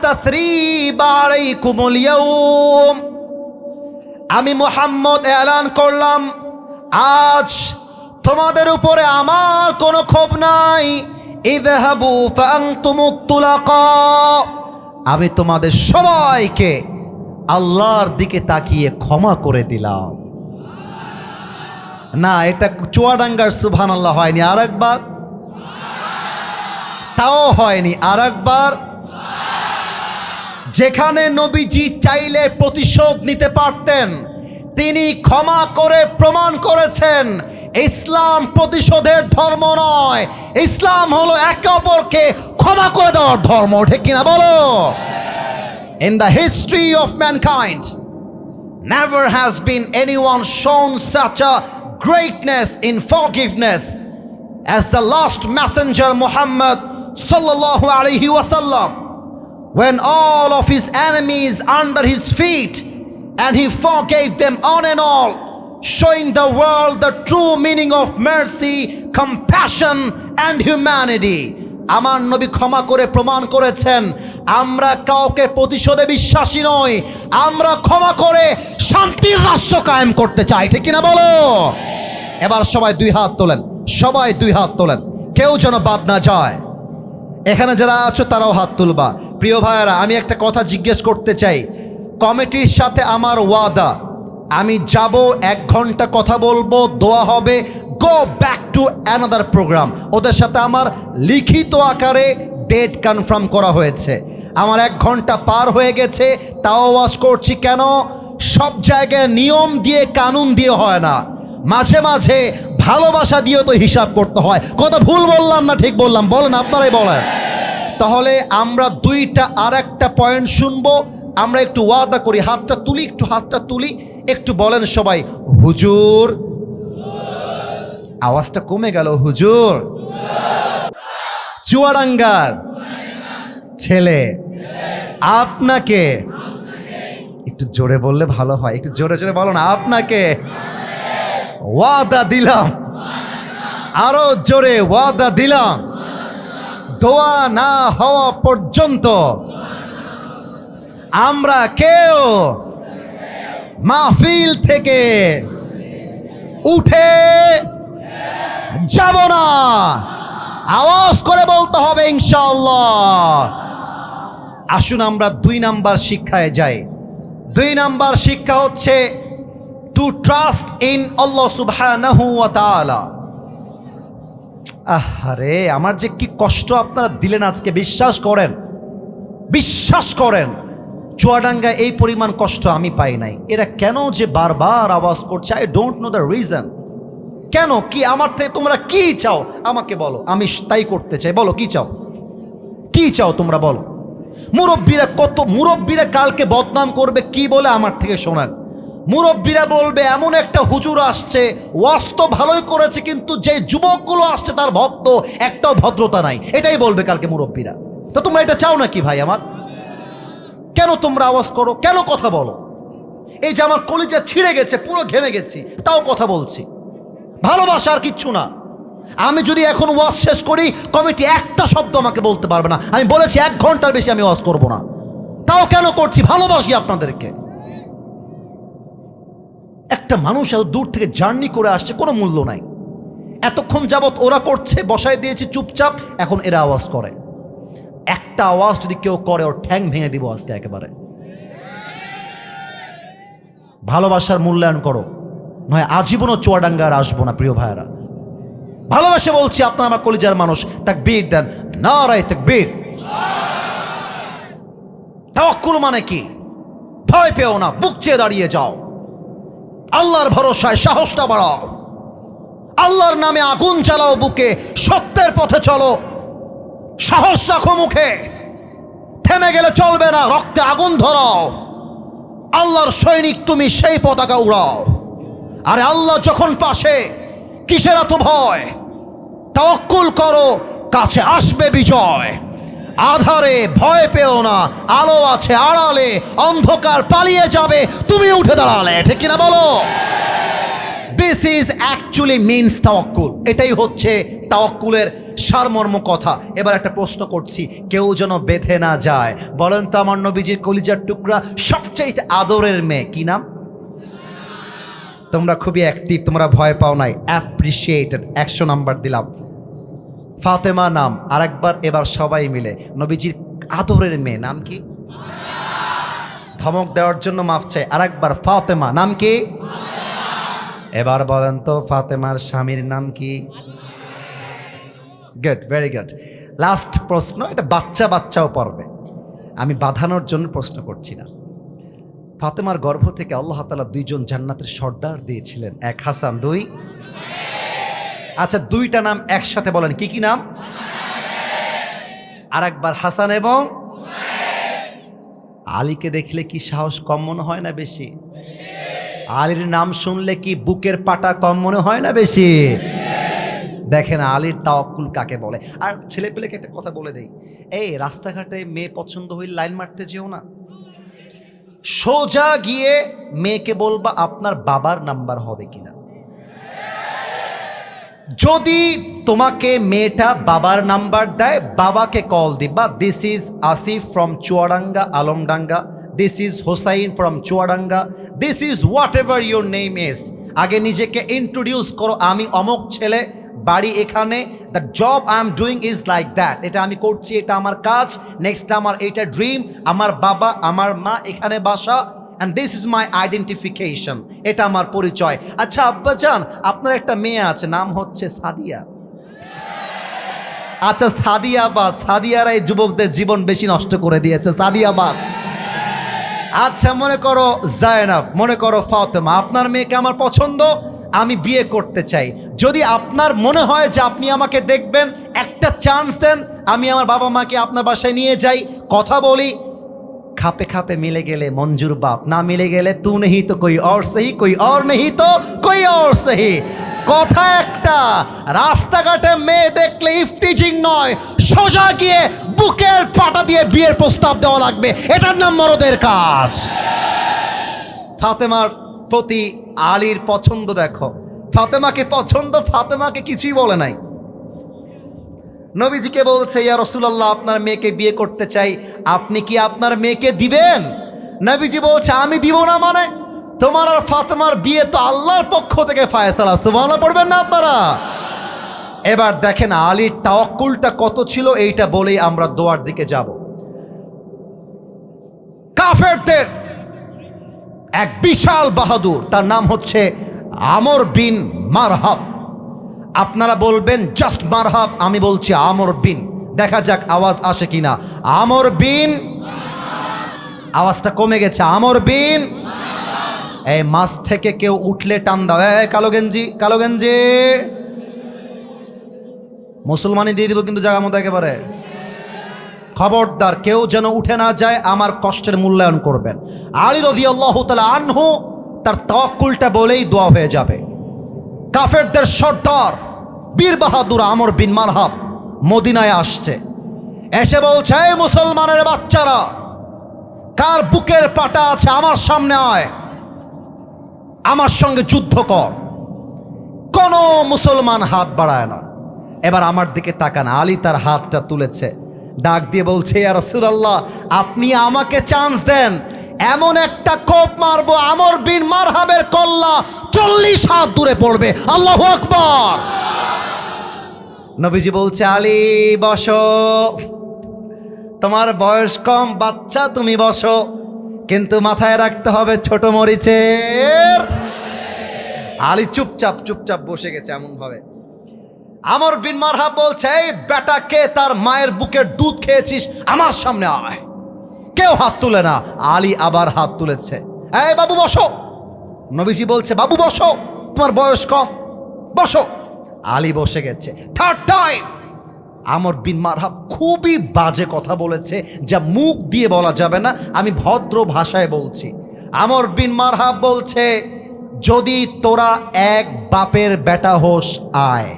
[SPEAKER 1] তাসরিবা আলাইকুমুল ইয়াউম, আমি মুহাম্মদ এলান করলাম আজ তোমাদের উপরে আমার কোনো ক্ষোভ নাই। ইযহাবু ফাআনতুমুত তুলাকা, আমি তোমাদের সবাইকে আল্লাহর দিকে তাকিয়ে ক্ষমা করে দিলাম। না, এটা চুয়াডাঙ্গার সুবহানাল্লাহ হয়নি, আরেকবার, তাও হয়নি, আরেকবার। যেখানে নবীজি চাইলে প্রতিশোধ নিতে পারতেন, তিনি ক্ষমা করে প্রমাণ করেছেন ইসলাম প্রতিশোধের ধর্ম নয়, ইসলাম হলো একে অপরকে ক্ষমা করে দেওয়ার ধর্ম। ঠিক কিনা বলো? In the history of mankind, never has been anyone shown such a greatness in forgiveness as the last messenger Muhammad sallallahu alaihi wasallam, when all of his enemies under his feet and he forgave them on and all, showing the world the true meaning of mercy, compassion and humanity. আমার নবী ক্ষমা করে প্রমাণ করেছেন আমরা কাউকে প্রতিশোধে বিশ্বাসী নই, আমরা ক্ষমা করে শান্তির রাষ্ট্র কায়েম করতে চাই। ঠিক কিনা বলো? এবার সবাই দুই হাত তোলেন, সবাই দুই হাত তোলেন, কেউ যেন বাদ না যায়। এখানে যারা আছো তারাও হাত তুলবা। প্রিয় ভাইয়েরা, আমি একটা কথা জিজ্ঞেস করতে চাই। কমিটির সাথে আমার ওয়াদা, আমি যাব, 1 ঘন্টা কথা বলবো, দোয়া হবে, go back to another program. ওদের সাথে আমার লিখিত আকারে ডেট কনফার্ম করা হয়েছে। আমার 1 ঘন্টা পার হয়ে গেছে, তাও ওয়াজ করছি। কেন? সব জায়গায় নিয়ম দিয়ে কানুন দিয়ে হয় না, মাঝে মাঝে ভালোবাসা দিয়েও তো হিসাব করতে হয়। কথা ভুল বললাম না ঠিক বললাম? বলেন, আপনারাই বলেন। তাহলে আমরা দুইটা আর একটা পয়েন্ট শুনবো। আমরা একটু ওয়াদা করি, হাতটা তুলি, একটু হাতটা তুলি, একটু বলেন সবাই হুজুর। আওয়াজটা কমে গেল, হুজুর। চুয়াডাঙ্গার ছেলে আপনাকে, একটু জোরে বললে ভালো হয়, একটু জোরে জোরে বলো না। আপনাকে ওয়াদা দিলাম, আরো জোরে ওয়াদা দিলাম, দোয়া না হওয়া পর্যন্ত আমরা কেউ মাহফিল থেকে উঠে যাব না। আওয়াজ করে বলতে হবে ইনশাআল্লাহ। আসুন আমরা 2 নাম্বার শিক্ষায় যাই। 2 নাম্বার শিক্ষা হচ্ছে টু ট্রাস্ট ইন আল্লাহ সুবহানাহু ওয়া তাআলা। আরে আমার যে কি কষ্ট আপনারা দিলেন আজকে, বিশ্বাস করেন, বিশ্বাস করেন, চুয়াডাঙ্গায় এই পরিমাণ কষ্ট আমি পাই নাই। এরা কেন যে বারবার আওয়াজ করছে, I don't know the reason. কেন, কি আমার থেকে তোমরা কি চাও আমাকে বলো, আমি তাই করতে চাই। বলো কি চাও, কি চাও তোমরা বলো। মুরব্বীরা কত, মুরব্বীরা কালকে বদনাম করবে কি বলে আমার থেকে শোনান। মুরব্বীরা বলবে এমন একটা হুজুর আসছে, ওয়াজ তো ভালোই করেছে, কিন্তু যে যুবকগুলো আসছে তার ভক্ত একটাও ভদ্রতা নাই, এটাই বলবে কালকে মুরব্বীরা। তো তোমরা এটা চাও নাকি ভাই আমার? কেন তোমরা আওয়াজ করো, কেন কথা বলো? এই যে আমার কলিজা ছিঁড়ে গেছে, পুরো ঘেমে গেছি, তাও কথা বলছি। ভালোবাসা আর কিচ্ছু না। আমি যদি এখন ওয়াজ শেষ করি, কমিটি একটা শব্দ আমাকে বলতে পারবে না। আমি বলেছি 1 ঘন্টার বেশি আমি ওয়াজ করব না, তাও কেন করছি? ভালোবাসি আপনাদেরকে। একটা মানুষ এত দূর থেকে জার্নি করে আসছে, কোনো মূল্য নাই। এতক্ষণ যাবৎ ওরা করছে, বসায় দিয়েছি চুপচাপ, এখন এরা আওয়াজ করে। একটা আওয়াজ যদি কেউ করে, ওর ঠ্যাং ভেঙে দিব আজকে একেবারে। ভালোবাসার মূল্যায়ন করো, নয় আজীবনও চুয়াডাঙ্গার আসবো না। প্রিয় ভাইয়েরা, ভালোবাসে বলছি, আপনার আমার কলিজার মানুষ, তাকবীর দেন, নারায়ে তাকবীর। তাওয়াক্কুল মানে কি? ভয় পেও না, বুক চেয়ে দাঁড়িয়ে যাও, আল্লাহর ভরসায় সাহসটা বাড়াও, আল্লাহর নামে আগুন জ্বালাও বুকে, সত্যের পথে চলো, সাহস রাখো মুখে, থেমে গেলে চলবে না, রক্তে আগুন ধরাও। আল্লাহর সৈনিক তুমি, সেই পতাকা উড়াও। আরে আল্লাহ যখন পাশে, কিসের এত ভয়? তাওয়াক্কুল করো, কাছে আসবে বিজয়। আধারে ভয় পেও না, আলো আছে আড়ালে, অন্ধকার পালিয়ে যাবে তুমি উঠে দাঁড়ালে। ঠিক কিনা বলো? দিস ইজ অ্যাকচুয়ালি মিনস তাওয়াক্কুল। এটাই হচ্ছে তাওয়াক্কুলের সারমর্ম কথা। এবার একটা প্রশ্ন করছি, কেউ যেন বেঁধে না যায়। বলেন তো আমার নবীজির কলিজার টুকরা সবচাইতে আদরের মেয়ে কি নাম? তোমরা খুবই অ্যাক্টিভ, তোমরা ভয় পাও নাই, অ্যাপ্রিসিয়েটেড, 100 নাম্বার দিলাম। ফাতেমা নাম। আরেকবার, এবার সবাই মিলে নবীজির আদরের মেয়ে নাম কি? ধমক দেওয়ার জন্য মাফ চাই। আরেকবার, ফাতেমা নাম কি? এবার বলেন তো ফাতেমার স্বামীর নাম কি? Good, very good. লাস্ট প্রশ্ন, এটা বাচ্চাও পারবে, আমি বাঁধানোর জন্য প্রশ্ন করছি না। ফাতেমার গর্ভ থেকে আল্লাহ তাআলা 2 জন জান্নাতের সর্দার দিয়েছিলেন, এক হাসান, 2। আচ্ছা, 2টা নাম একসাথে বলেন, কি কি নাম? আর একবার, হাসান এবং আলীকে দেখলে কি সাহস কম মনে হয় না বেশি? আলীর নাম শুনলে কি বুকের পাটা কম মনে হয় না বেশি? দেখেন আলীর তাওয়াক্কুল কাকে বলে। আর ছেলেপেলেকে একটা কথা বলে দেই, এই রাস্তাঘাটে মেয়ে পছন্দ হইলে লাইন মারতে যেও না। সোজা গিয়ে মেয়েকে বলবা আপনার বাবার নাম্বার হবে কিনা। যদি তোমাকে মেয়েটা বাবার নাম্বার দেয়, বাবাকে কল দিবা, this is Asif from Chuadanga Alamdanga, this is Hossain from Chuadanga, this is what ever your name is. আগে নিজেকে ইন্ট্রোডিউস করো, আমি অমুক ছেলে, বাড়ি এখানে, the job I am doing is like that, এটা আমি করছি, এটা আমার কাজ, নেক্সট আমার এটা ড্রিম, আমার বাবা আমার মা এখানে বাসা, and this is my identification, এটা আমার পরিচয়। আচ্ছা আব্বাজান, আপনার একটা মেয়ে আছে, নাম হচ্ছে সাদিয়া। আচ্ছা সাদিয়া বা সাদিয়ারা এই যুবকদের জীবন বেশি নষ্ট করে দিয়েছে, সাদিয়া বা। আচ্ছা মনে করো জায়নাব, মনে করো ফাতেমা, আপনার মেয়েকে আমার পছন্দ, আমি বিয়ে করতে চাই। যদি আপনার মনে হয় যে আপনি আমাকে দেখবেন, একটা চান্স দেন, আমি আমার বাবা মাকে আপনার বাসায় নিয়ে যাই, কথা বলি, খাপে খাপে মিলে গেলে মঞ্জুর বাপ, না মিলে গেলে তু নেহি তো কোই और सही, कोई और नहीं तो कोई और सही। কথা একটা, রাস্তাঘাটে মেয়ে দেখলে ইফটিজিং নয়, সোজা গিয়ে বুকের পাটা দিয়ে বিয়ের প্রস্তাব দেওয়া লাগবে, এটার নাম মরদের কাজ। ফাতেমার প্রতি আলীর পছন্দ দেখো, ফাতেমাকে পছন্দ, ফাতেমাকে কিছুই বলে নাই। নবীজিকে বলছে, ইয়া রাসূলুল্লাহ আপনার মেয়েকে বিয়ে করতে চাই, আপনি কি আপনার মেয়েকে দিবেন? নবীজি বলছে, আমি দিব না মানে? তোমার আর ফাতেমার বিয়ে তো আল্লাহর পক্ষ থেকে ফায়সালা, সুবহানাল্লাহ পড়বেন না আপনারা? এবার দেখেন আলীর তাওয়াক্কুলটা কত ছিল, এইটা বলেই আমরা দোয়ার দিকে যাব। কাফেরদের এক বিশাল বাহাদুর, তার নাম হচ্ছে আমর বিন মারহাব। আপনারা বলবেন জাস্ট মারহাব, আমি বলছি আমর বিন। দেখা যাক আওয়াজ আসে কিনা। আমর বিন, আওয়াজটা কমে গেছে। আমর বিন, এই মাছ থেকে কেউ উঠলে টান দাও। কালো গেঞ্জি, কালো গেঞ্জি, মুসলমানি দিয়ে দিব কিন্তু জায়গা মতো একেবারে। খবরদার কেউ যেন উঠে না যায়, আমার কষ্টের মূল্যায়ন করবেন। আলী রাদিয়াল্লাহু তাআলা আনহু তার তাওয়াক্কুলটা বলেই দোয়া হয়ে যাবে। কাফেরদের সর্দার বীর বাহাদুর আমর বিন মারহাব মদিনায় আসছে, এসে বলছে, এই মুসলমানের বাচ্চারা, কার বুকের পাটা আছে আমার সামনে আয়, আমার সঙ্গে যুদ্ধ কর। কোন মুসলমান হাত বাড়ায় না। এবার আমার দিকে তাকান, আলী তার হাতটা তুলেছে, ডাক দিয়ে বলছে, ইয়া রাসূলুল্লাহ আপনি আমাকে চান্স দেন, এমন একটা কোপ মারবো আমর বিন মারহাবের কল্লা 40 হাত দূরে পড়বে। আল্লাহু আকবার। নবীজি বলছে, আলী বসো, তোমার বয়স কম, বাচ্চা, তুমি বসো, কিন্তু মাথায় রাখতে হবে ছোট মরিচের। আলী চুপচাপ চুপচাপ বসে গেছে এমন ভাবে। আমর বিন মারহাব বলছে, এই বেটা কে তার মায়ের বুকের দুধ খেয়েছিস, আমার সামনে আয়। কেউ হাত তুলে না। আলী আবার হাত তুলেছে, এই বাবু বসো। নবীজি বলছে, বাবু বসো, তোমার বয়স কম, বসো। আলী বসে গেছে। থার্ড টাইম আমর বিন মারহাব খুবই বাজে কথা বলেছে, যা মুখ দিয়ে বলা যাবে না, আমি ভদ্র ভাষায় বলছি। আমর বিন মারহাব বলছে, যদি তোরা এক বাপের বেটা হোস আয়,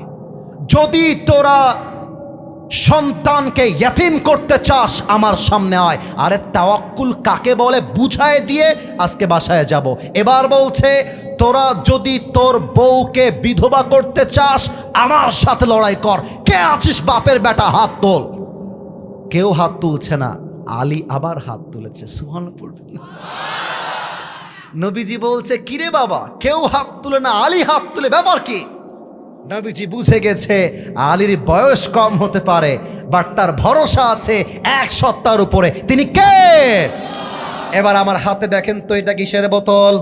[SPEAKER 1] যদি তোরা সন্তানকে ইয়াতীম করতে চাস আমার সামনে আয়। আরে তাওয়াক্কুল কাকে বলে বুঝায় দিয়ে আজকে বাসায় যাব। এবার বলছে তোরা যদি তোর বউকে বিধবা করতে চাস আমার সাথে লড়াই কর। কে আছিস বাপের বেটা হাত তোল। কেউ হাত তুলছে না, আলী আবার হাত তুলেছে। সুবহানাল্লাহ। নবীজি বলছে কিরে বাবা, কেউ হাত তুলে না, আলী হাত তুলে, ব্যাপার কি? নবীজি বুঝে গেছে আলীর বয়স কম হতে পারে, বাট তার ভরসা আছে এক সত্তার উপরে। তিনি কে? এবার আমার হাতে দেখেন তো, এটা কিসের বোতল?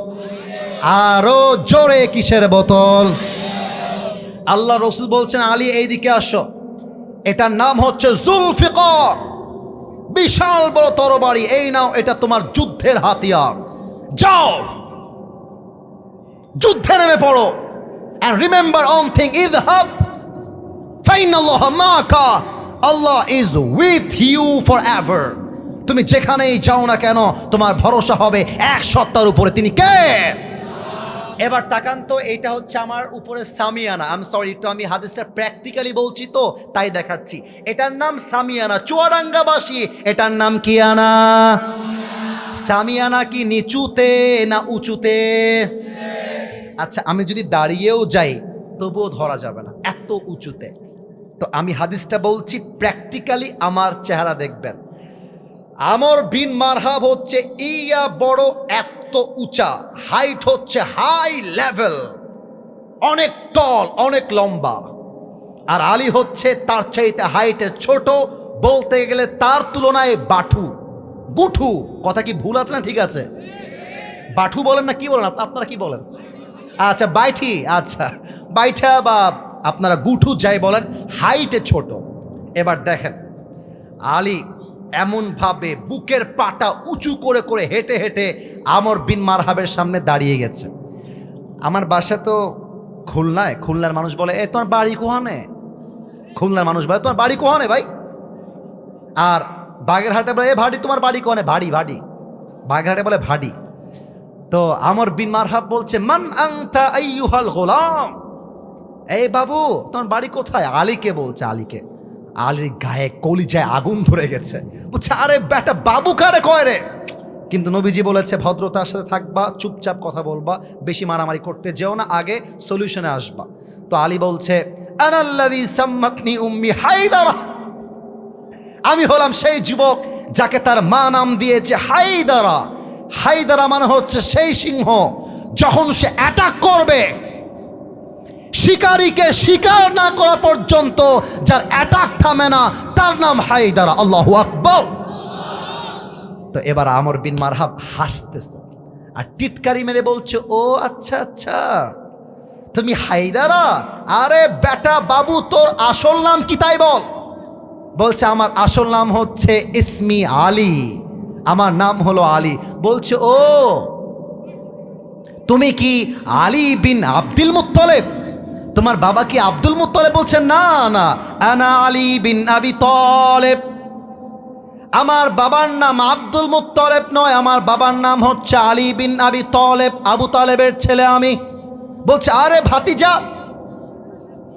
[SPEAKER 1] আরো জোরে, কিসের বোতল? আল্লাহ রসুল বলছেন আলী এইদিকে আসো। এটার নাম হচ্ছে জুলফিকার, বিশাল বড় তরবারি। এই নাও, এটা তোমার যুদ্ধের হাতিয়ার। যাও যুদ্ধে নেমে পড়ো। And remember one thing, idhab fa inna Allah ma'aka, Allah is with you forever. তুমি যেখানেই যাও না কেন তোমার ভরসা হবে এক সত্তার উপরে। তিনি কে? এবার তাকান তো, এইটা হচ্ছে আমার উপরে সামিয়ানা। আই এম সরি, একটু আমি হাদিসটা প্র্যাকটিক্যালি বলছি তো তাই দেখাচ্ছি। এটার নাম সামিয়ানা। চুয়াডাঙ্গাবাসী এটার নাম কি আনা? সামিয়ানা কি নিচুতে না উঁচুতে? আচ্ছা, আমি যদি দাঁড়িয়েও যাই তবুও ধরা যাবে না, এত উঁচুতে। তো আমি হাদিসটা বলছি প্র্যাকটিক্যালি, আমার চেহারা দেখবেন। আমর বিন মারহাব হচ্ছে ইয়া বড়, এত উঁচা, হাইট হচ্ছে হাই লেভেল, অনেক টল, অনেক লম্বা। আর আলী হচ্ছে তার চাইতে হাইটে ছোট, বলতে গেলে তার তুলনায় বাঠু, গুঠু। কথা কি ভুল আছে না ঠিক আছে? বাঠু বলেন না কি বলেন আপনারা, কি বলেন? আচ্ছা বাইঠি, আচ্ছা বাইঠা বা আপনারা গুঠু যাই বলেন, হাইটে ছোট। এবার দেখেন আলী এমনভাবে বুকের পাটা উঁচু করে করে হেঁটে হেঁটে আমর বিন মারহাবের সামনে দাঁড়িয়ে গেছে। আমার বাসা তো খুলনায়, খুলনার মানুষ বলে এ তোমার বাড়ি কোহানে? খুলনার মানুষ বলে তোমার বাড়ি কোহানে ভাই? আর বাগেরহাটে বলে এ ভাড়ি, তোমার বাড়ি কোহানে? ভাড়ি, ভাড়ি। বাগেরহাটে বলে ভাড়ি। তো আমর বিন মারহাব বলছে মান আনতা আইয়ুহাল গোলাম, এই বাবু তোমার বাড়ি কোথায়? আলীকে বলছে, আলীকে। আলীর গায়ে কলিজায় আগুন ধরে গেছে, বলছে আরে বেটা বাবু কারে কয় রে? কিন্তু নবীজি বলেছে ভদ্রতার সাথে থাকবা, চুপচাপ কথা বলবা, বেশি মারামারি করতে যেও না, আগে সলিউশনে আসবা। তো আলী বলছে আনাল্লাযী সাম্মাতনি উম্মি হায়দারা, আমি হলাম সেই যুবক যাকে তার মা নাম দিয়েছে হায়দারা। হায়দারা মানে হচ্ছে সেই সিংহ, যখন সে অ্যাটাক করবে শিকারীকে শিকার না করা পর্যন্ত যার অ্যাটাক থামে না, তার নাম হায়দারা। আল্লাহু আকবার। তো এবার আমর বিন মারহাব হাসতেছে আর টিটকারি মেরে বলছে ও আচ্ছা আচ্ছা তুমি হায়দারা, আরে বেটা বাবু তোর আসল নাম কি তাই বল। বলছে আমার আসল নাম হচ্ছে ইসমি আলী, আমার নাম হলো আলী। বলছে ও তুমি কি আলী বিন আব্দুল মুত্তালিব? তোমার বাবা কি আব্দুল মুত্তালিব? বলছে না না, আনা আলী বিন আবি তালেব, আমার বাবার নাম আব্দুল মুত্তালিব নয়, আমার বাবার নাম হচ্ছে আলী বিন আবি তালেব, আবু তালেবের ছেলে আমি। বলছে আরে ভাতিজা,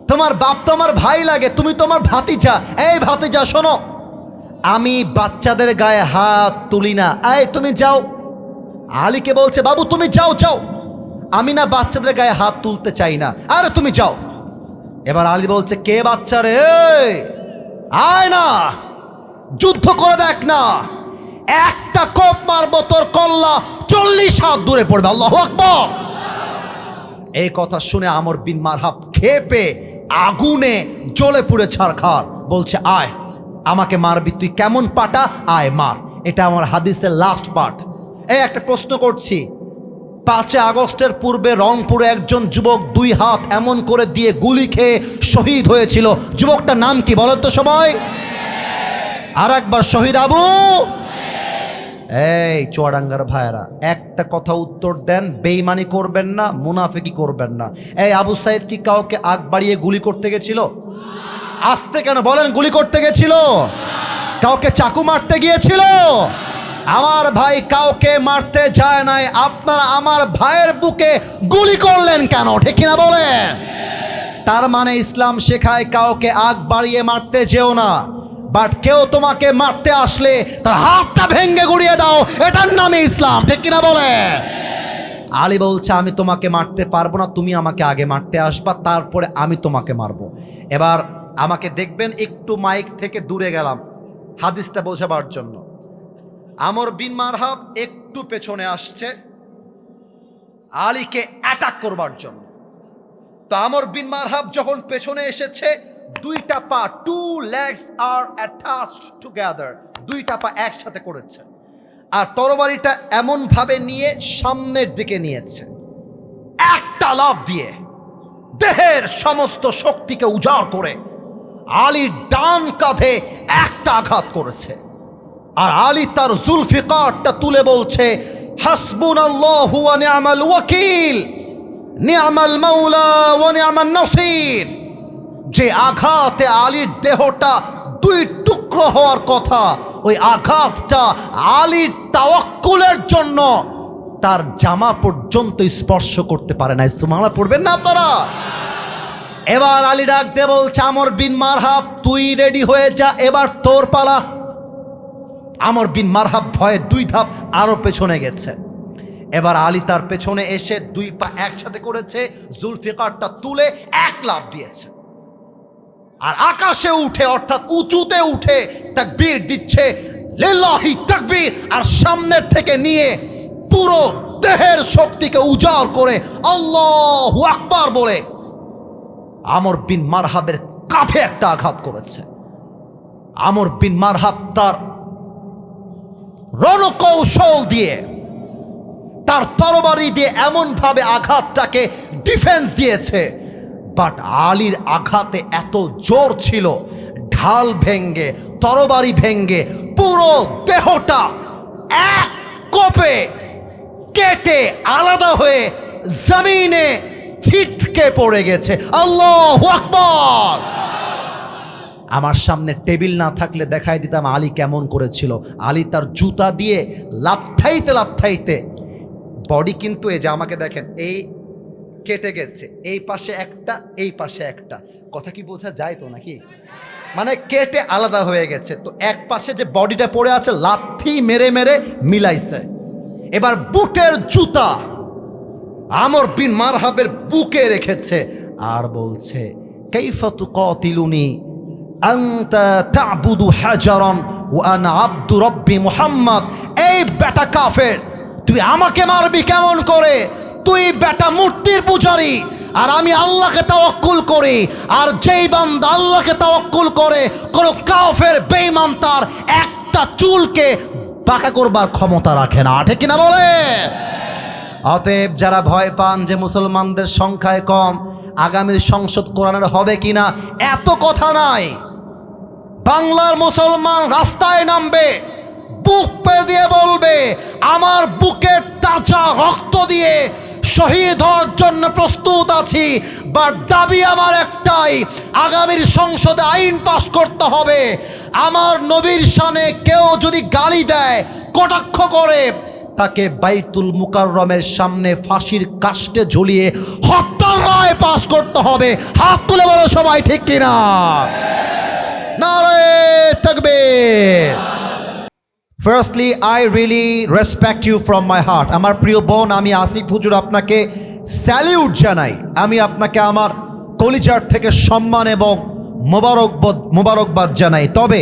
[SPEAKER 1] তোমার বাপ তো আমার ভাই লাগে, তুমি তোমার ভাতিজা। এই ভাতিজা শোনো, আমি বাচ্চাদের গায়ে হাত তুলি না, এই তুমি যাও। আলীকে বলছে বাবু তুমি যাও যাও, আমি না বাচ্চাদের গায়ে হাত তুলতে চাই না, আরে তুমি যাও। এবার আলী বলছে কে বাচ্চা রে? আয় না, যুদ্ধ করে দেখ না, একটা কোপ মারবো তোর কল্লা 40 হাত দূরে পড়বে। আল্লাহু আকবার। এই কথা শুনে আমর বিন মারহাব খেপে আগুনে জ্বলে পুড়ে ছারখার। বলছে আয় আমাকে মারবি, তুই কেমন পাটা, আয় মার। এটা আমার হাদিসের লাস্ট পার্ট। এই একটা প্রশ্ন করছি, 5 আগস্টের পূর্বে রংপুরে একজন যুবক 2 হাত এমন করে দিয়ে গুলি খেয়ে শহীদ হয়েছিল, যুবকটার নাম কি বলো তো সবাই? আর একবার শহীদ আবু। এই চুয়াডাঙ্গার ভাইয়েরা একটা কথা উত্তর দেন, বেঈমানি করবেন না, মুনাফিকি করবেন না। এই আবু সাইদ কি কাউকে আগ বাড়িয়ে গুলি করতে গেছিল? আসতে কেন বলেন, গুলি করতে গেছিল? কাউকে চাকু মারতে গিয়েছিল? আমার ভাই কাউকে মারতে যায় নাই। আপনারা আমার ভাইয়ের বুকে গুলি করলেন কেন, ঠিক কিনা বলেন? তার মানে ইসলাম শেখায় কাউকে আগ বাড়িয়ে মারতে যেও না, বাট কেউ তোমাকে মারতে আসলে তার হাতটা ভেঙে গুড়িয়ে দাও, এটার নামে ইসলাম, ঠিক কিনা বলে? আলী বলছে আমি তোমাকে মারতে পারবো না, তুমি আমাকে আগে মারতে আসবা, তারপরে আমি তোমাকে মারবো। এবার আমাকে দেখবেন, একটু মাইক থেকে দূরে গেলাম হাদিসটা বোঝাবার জন্য। আমর বিন মারহাব একটু পেছনে আসছে আলীকে অ্যাটাক করবার জন্য। তো আমর বিন মারহাব যখন পেছনে এসেছে, দুইটা পা, টু লেগস আর অ্যাটাচড টুগেদার, দুইটা পা একসাথে করেছে, আর তরবারিটা এমন ভাবে নিয়ে সামনের দিকে নিয়েছে, একটা লাফ দিয়ে দেহের সমস্ত শক্তিকে উজাড় করে আলীর ডান কাঁধে একটা আঘাত করেছে। আর আলী তার জুলফিকারটা তুলে বলছে, হাসবুনাল্লাহু ওয়া নি'মাল ওয়াকিল, নি'মাল মাওলা ওয়া নি'মান নাসির। যে আঘাতে আলীর দেহটা দুই টুকরো হওয়ার কথা, ওই আঘাতটা আলীর তাওয়াক্কুলের জন্য তার জামা পর্যন্ত স্পর্শ করতে পারে না। সুবহানাল্লাহ পড়বেন না আপনারা? এবার আলী ডাক দিয়ে বলছে, আমর বিন মারহাব তুই রেডি হয়ে যা, এবার তোর পালা। আমর বিন মারহাব ভয়ে দুই ধাপ আরো পেছনে গেছে। এবার আলী তার পেছনে এসে দুই পা একসাথে করেছে, জুলফিকারটা তুলে এক লাফ দিয়েছে, আর আকাশে উঠে অর্থাৎ উঁচুতে উঠে তাকবীর দিচ্ছে, লিল্লাহি তাকবীর, আর সামনের থেকে নিয়ে পুরো দেহের শক্তিকে উজাড় করে আল্লাহু আকবার বলে আমর বিন মারহাবের কাঁধে একটা আঘাত করেছে। আমর বিন মারহাব তার রণকৌশল দিয়ে, তার তরবারি দিয়ে এমন ভাবে আঘাতটাকে ডিফেন্স দিয়েছে, বাট আলীর আঘাতে এত জোর ছিল, ঢাল ভেঙ্গে, তরবারি ভেঙ্গে পুরো দেহটা এক কোপে কেটে আলাদা হয়ে জমিনে ছিটকে পড়ে গেছে। আল্লাহু আকবার। আমার সামনে টেবিল না থাকলে দেখাই দিতাম আলী কেমন করেছিল। আলী তার জুতা দিয়ে লাফাইতে লাফাইতে বডি, কিন্তু এই যে আমাকে দেখেন, এই কেটে গেছে, এই পাশে একটা, এই পাশে একটা, কথা কি বোঝা যায় তো নাকি? মানে কেটে আলাদা হয়ে গেছে। তো এক পাশে যে বডিটা পড়ে আছে, লাথি মেরে মেরে মিলাইছে। এবার বুটের জুতা আমর বিন মারহাবের বুকে রেখেছে, আর বলছে, কাইফা তুকাতিলুনি আনতা তা'বুদু হাজারান ওয়া আনা আবদু রাব্বি মুহাম্মদ। এই বেটা কাফের, তুই আমাকে মারবি কেমন করে? তুই বেটা মূর্তির পূজারী, আর আমি আল্লাহকে তাওয়াক্কুল করি। আর যেই বান্দা আল্লাহকে তাওয়াক্কুল করে, কোন কাফের বেঈমান তার একটা চুলকে বাঁকা করবার ক্ষমতা রাখে না, ঠিক কিনা বলে? অতএব যারা ভয় পান যে মুসলমানদের সংখ্যায় কম, আগামীর সংসদ কোরআনের হবে কিনা, এত কথা নাই। বাংলার মুসলমান রাস্তায় নামবে, বুক পেরে দিয়ে বলবে, আমার বুকের তাজা রক্ত দিয়ে শহীদ হওয়ার জন্য প্রস্তুত আছি। বাট দাবি আমার একটাই, আগামীর সংসদে আইন পাশ করতে হবে, আমার নবীর শানে কেউ যদি গালি দেয়, কটাক্ষ করে, তাকে বাইতুল মুকাররমের সামনে ফাঁসির কাস্টে ঝুলিয়ে হত্যার রায় পাশ করতে হবে। হাত তুলে বলো সবাই, ঠিক কিনা? নারে তাকবীর। Firstly, I really respect you from my heart. আমার প্রিয় বোন, আমি আসিফ হুজুর আপনাকে স্যালিউট জানাই। আমি আপনাকে আমার কলিজার থেকে সম্মান এবং মোবারকবাদ জানাই। তবে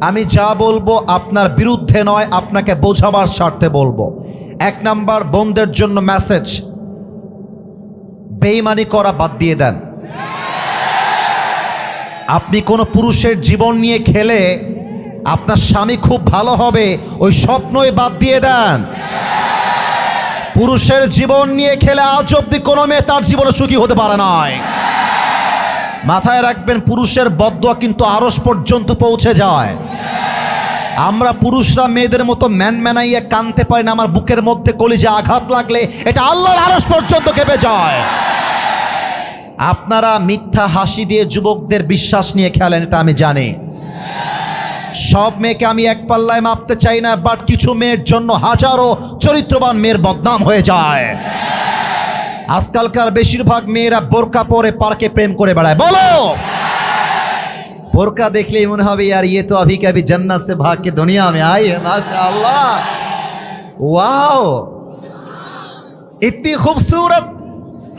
[SPEAKER 1] আমি যা বলবো আপনার বিরুদ্ধে নয়, আপনাকে বোঝাবার স্বার্থে বলবো। এক নাম্বার, বোনদের জন্য মেসেজ, বেঈমানি করা বাদ দিয়ে দেন। আপনি কোনো পুরুষের জীবন নিয়ে খেলে আপনার স্বামী খুব ভালো হবে, ওই স্বপ্নই বাদ দিয়ে দেন। পুরুষের জীবন নিয়ে খেলে আজ অব্দি কোনো মেয়ে তার জীবনে সুখী হতে পারে নাই। মাথায় রাখবেন, পুরুষের বদদোয়া কিন্তু আরশ পর্যন্ত পৌঁছে যায়। আমরা পুরুষরা মেয়েদের মতো ম্যানাইয়ে কানতে পারি না, আমার বুকের মধ্যে কলিজা আঘাত লাগলে এটা আল্লাহর আরশ পর্যন্ত কেঁপে যায়। আপনারা মিথ্যা হাসি দিয়ে যুবকদের বিশ্বাস নিয়ে খেলেন, এটা আমি জানি। সব মেয়েকে আমি এক পাল্লায় মাপতে চাই না, বাট কিছু মেয়ের জন্য হাজারো চরিত্রবান মেয়ের বদনাম হয়ে যায়। আজকালকার বেশিরভাগ মেয়েরা বোরকা পরে পার্কে প্রেম করে বেড়ায়। বলো, বোরকা দেখলেই মনে হবে यार ये तो अभी कभी जन्नत से भाग के दुनिया में आई है माशाअल्लाह, वाओ इतनी खूबसूरत,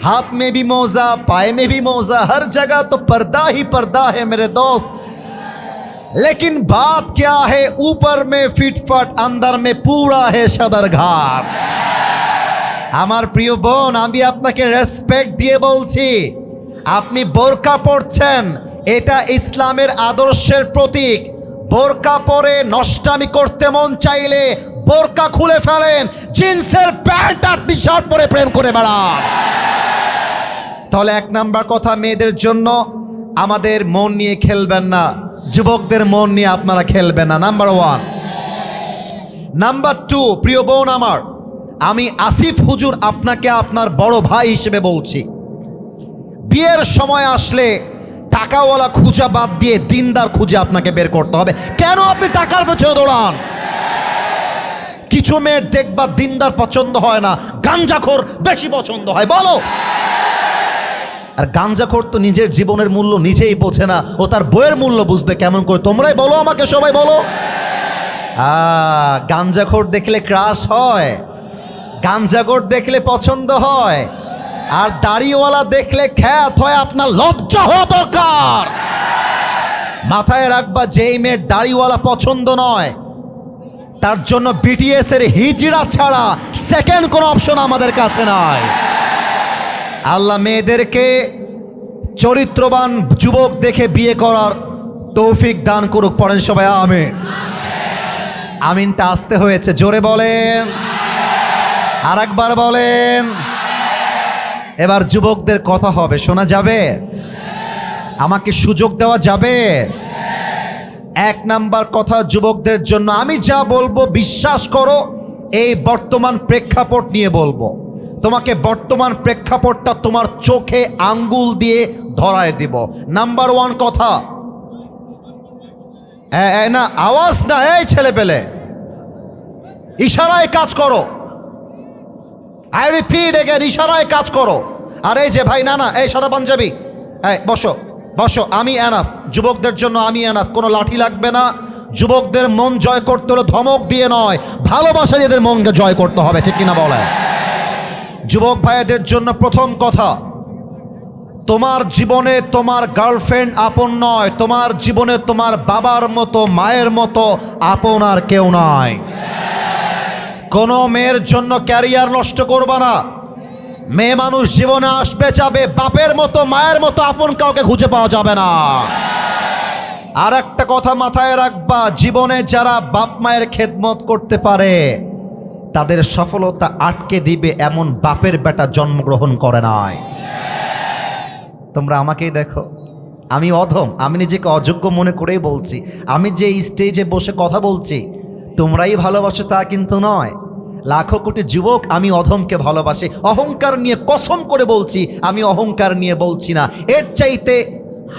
[SPEAKER 1] हाथ में भी मोजा, पाए में भी मोजा, हर जगह तो पर्दा ही पर्दा है मेरे दोस्त। लेकिन बात क्या है, ऊपर में फिटफाट, अंदर में पूरा है सदरघाट। আমার প্রিয় বোন, আমি আপনাকে রেসপেক্ট দিয়ে বলছি, আপনি বোরকা পরছেন, এটা ইসলামের আদর্শের প্রতীক। বোরকা পরে নষ্টামি করতে মন চাইলে বোরকা খুলে ফেলেন, জিন্সের প্যান্ট আর টি শার্ট পরে প্রেম করে বেড়ান। তাহলে এক নাম্বার কথা, মেয়েদের জন্য আমাদের মন নিয়ে খেলবেন না, যুবকদের মন নিয়ে আপনারা খেলবেন না, নাম্বার ওয়ান। নাম্বার টু, প্রিয় বোন আমার, আমি আসিফ হুজুর আপনাকে আপনার বড় ভাই হিসেবে বলছি, বিয়ের সময় আসলে টাকাওয়ালা খুঁজা বাদ দিয়ে দিনদার খুঁজে আপনাকে বের করতে হবে। কেন আপনি টাকার পেছনে দৌড়ান? কিছু মেয়ের দেখবা দিনদার পছন্দ হয় না, গাঞ্জাখোর বেশি পছন্দ হয়। বলো, আর গাঞ্জাখোর তো নিজের জীবনের মূল্য নিজেই বোঝে না, ও তার বইয়ের মূল্য বুঝবে কেমন করে? তোমরাই বলো আমাকে, সবাই বলো। গাঞ্জাখোর দেখলে ক্রাশ হয়, গাঞ্জাখোর দেখলে পছন্দ হয়, আর দাড়িওয়ালা দেখলে খ্যাত হয়। আপনার লজ্জা হওয়া দরকার। মাথায় রাখবা, যেই মেয়ের দাড়িওয়ালা পছন্দ নয়, তার জন্য বিটিএস এর হিজড়া ছাড়া সেকেন্ড কোনো অপশন আমাদের কাছে নাই। আল্লাহ মেয়েদেরকে চরিত্রবান যুবক দেখে বিয়ে করার তৌফিক দান করুক। পড়েন সবাই আমিন। আমিনটা আসতে হয়েছে, জোরে বলেন, আর একবার বলেন। এবার যুবকদের কথা হবে, শোনা যাবে? আমাকে সুযোগ দেওয়া যাবে? এক নাম্বার কথা যুবকদের জন্য, আমি যা বলবো বিশ্বাস করো, এই বর্তমান প্রেক্ষাপট নিয়ে বলবো। তোমাকে বর্তমান প্রেক্ষাপটটা তোমার চোখে আঙ্গুল দিয়ে ধরায় দিব। নাম্বার ওয়ান কথা, না আওয়াজ না, এই ছেলে পেলে ইশারায় কাজ করো। আই রিপিট এগেন, ইশারায় কাজ করো। আর এই যে ভাই, না না, এই সাদা পাঞ্জাবি, এই বসো বসো, আমি এনাফ। যুবকদের জন্য আমি এনাফ, কোনো লাঠি লাগবে না। যুবকদের মন জয় করতে হলে ধমক দিয়ে নয়, ভালোবাসা দিয়ে এদের মনকে জয় করতে হবে, ঠিক কিনা বলে? যুবক ভাইদের জন্য প্রথম কথা, তোমার জীবনে তোমার গার্লফ্রেন্ড আপন নয়, তোমার জীবনে তোমার বাবার মতো মায়ের মতো আপন আর কেউ নয়। কোনো মেয়ের জন্য ক্যারিয়ার নষ্ট করবা না। মেয়ে মানুষ জীবনে আসবে যাবে, বাপের মতো মায়ের মতো আপন কাউকে খুঁজে পাওয়া যাবে না। আর একটা কথা মাথায় রাখবা, জীবনে যারা বাপ মায়ের খেদমত করতে পারে তাদের সফলতা আটকে দিবে এমন বাপের বেটা জন্মগ্রহণ করে নাই। তোমরা আমাকেই দেখো, আমি অধম, আমি নিজেকে অযোগ্য মনে করেই বলছি। আমি যে স্টেজে বসে কথা বলছি তোমরাই ভালোবাসো তা কিন্তু নয়। লাখো কোটি যুবক আমি অধমকে ভালোবাসি, অহংকার নিয়ে কসম করে বলছি, আমি অহংকার নিয়ে বলছি না। এর চাইতে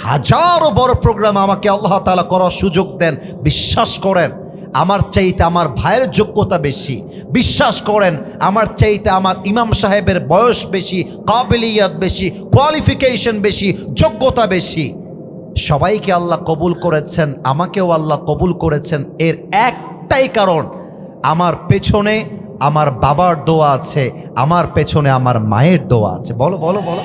[SPEAKER 1] হাজারো বড় প্রোগ্রাম আমাকে আল্লাহ তাআলা করার সুযোগ দেন। বিশ্বাস করেন, আমার চাইতে আমার ভাইয়ের যোগ্যতা বেশি। বিশ্বাস করেন, আমার চাইতে আমার ইমাম সাহেবের বয়স বেশি, কাবিলিয়াত বেশি, কোয়ালিফিকেশন বেশি, যোগ্যতা বেশি। সবাইকে আল্লাহ কবুল করেছেন, আমাকেও আল্লাহ কবুল করেছেন। এর একটাই কারণ, আমার পেছনে আমার বাবার দোয়া আছে, আমার পেছনে আমার মায়ের দোয়া আছে। বলো বলো বলো।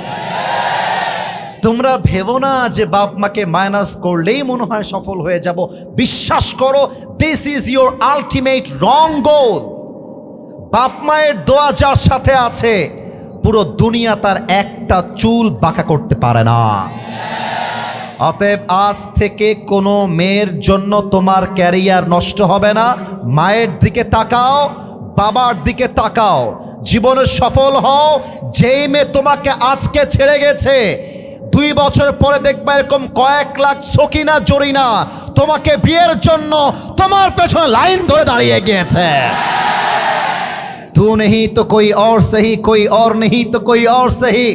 [SPEAKER 1] তোমরা ভেবো না যে বাপ মাকে মাইনাস করলেই মনে হয় সফল হয়ে যাব। বিশ্বাস করো, দিস ইজ ইউর আলটিমেট রং গোল। বাপ মায়ের দোয়া যার সাথে আছে, পুরো দুনিয়া তার একটা চুল বাঁকা করতে পারে না। অতএব আজ থেকে কোনো মেয়ের জন্য তোমার ক্যারিয়ার নষ্ট হবে না। মায়ের দিকে তাকাও, বাবার দিকে তাকাও, জীবনে সফল হও। যেই মেয়ে তোমাকে আজকে ছেড়ে গেছে, 2 বছর পরে দেখবা এরকম কয়েক লাখ সকিনা জরিনা তোমাকে বিয়ের জন্য তোমার পেছনে লাইন ধরে দাঁড়িয়ে গিয়েছে। तू नहीं तो कोई और सही, कोई और नहीं तो कोई और सही,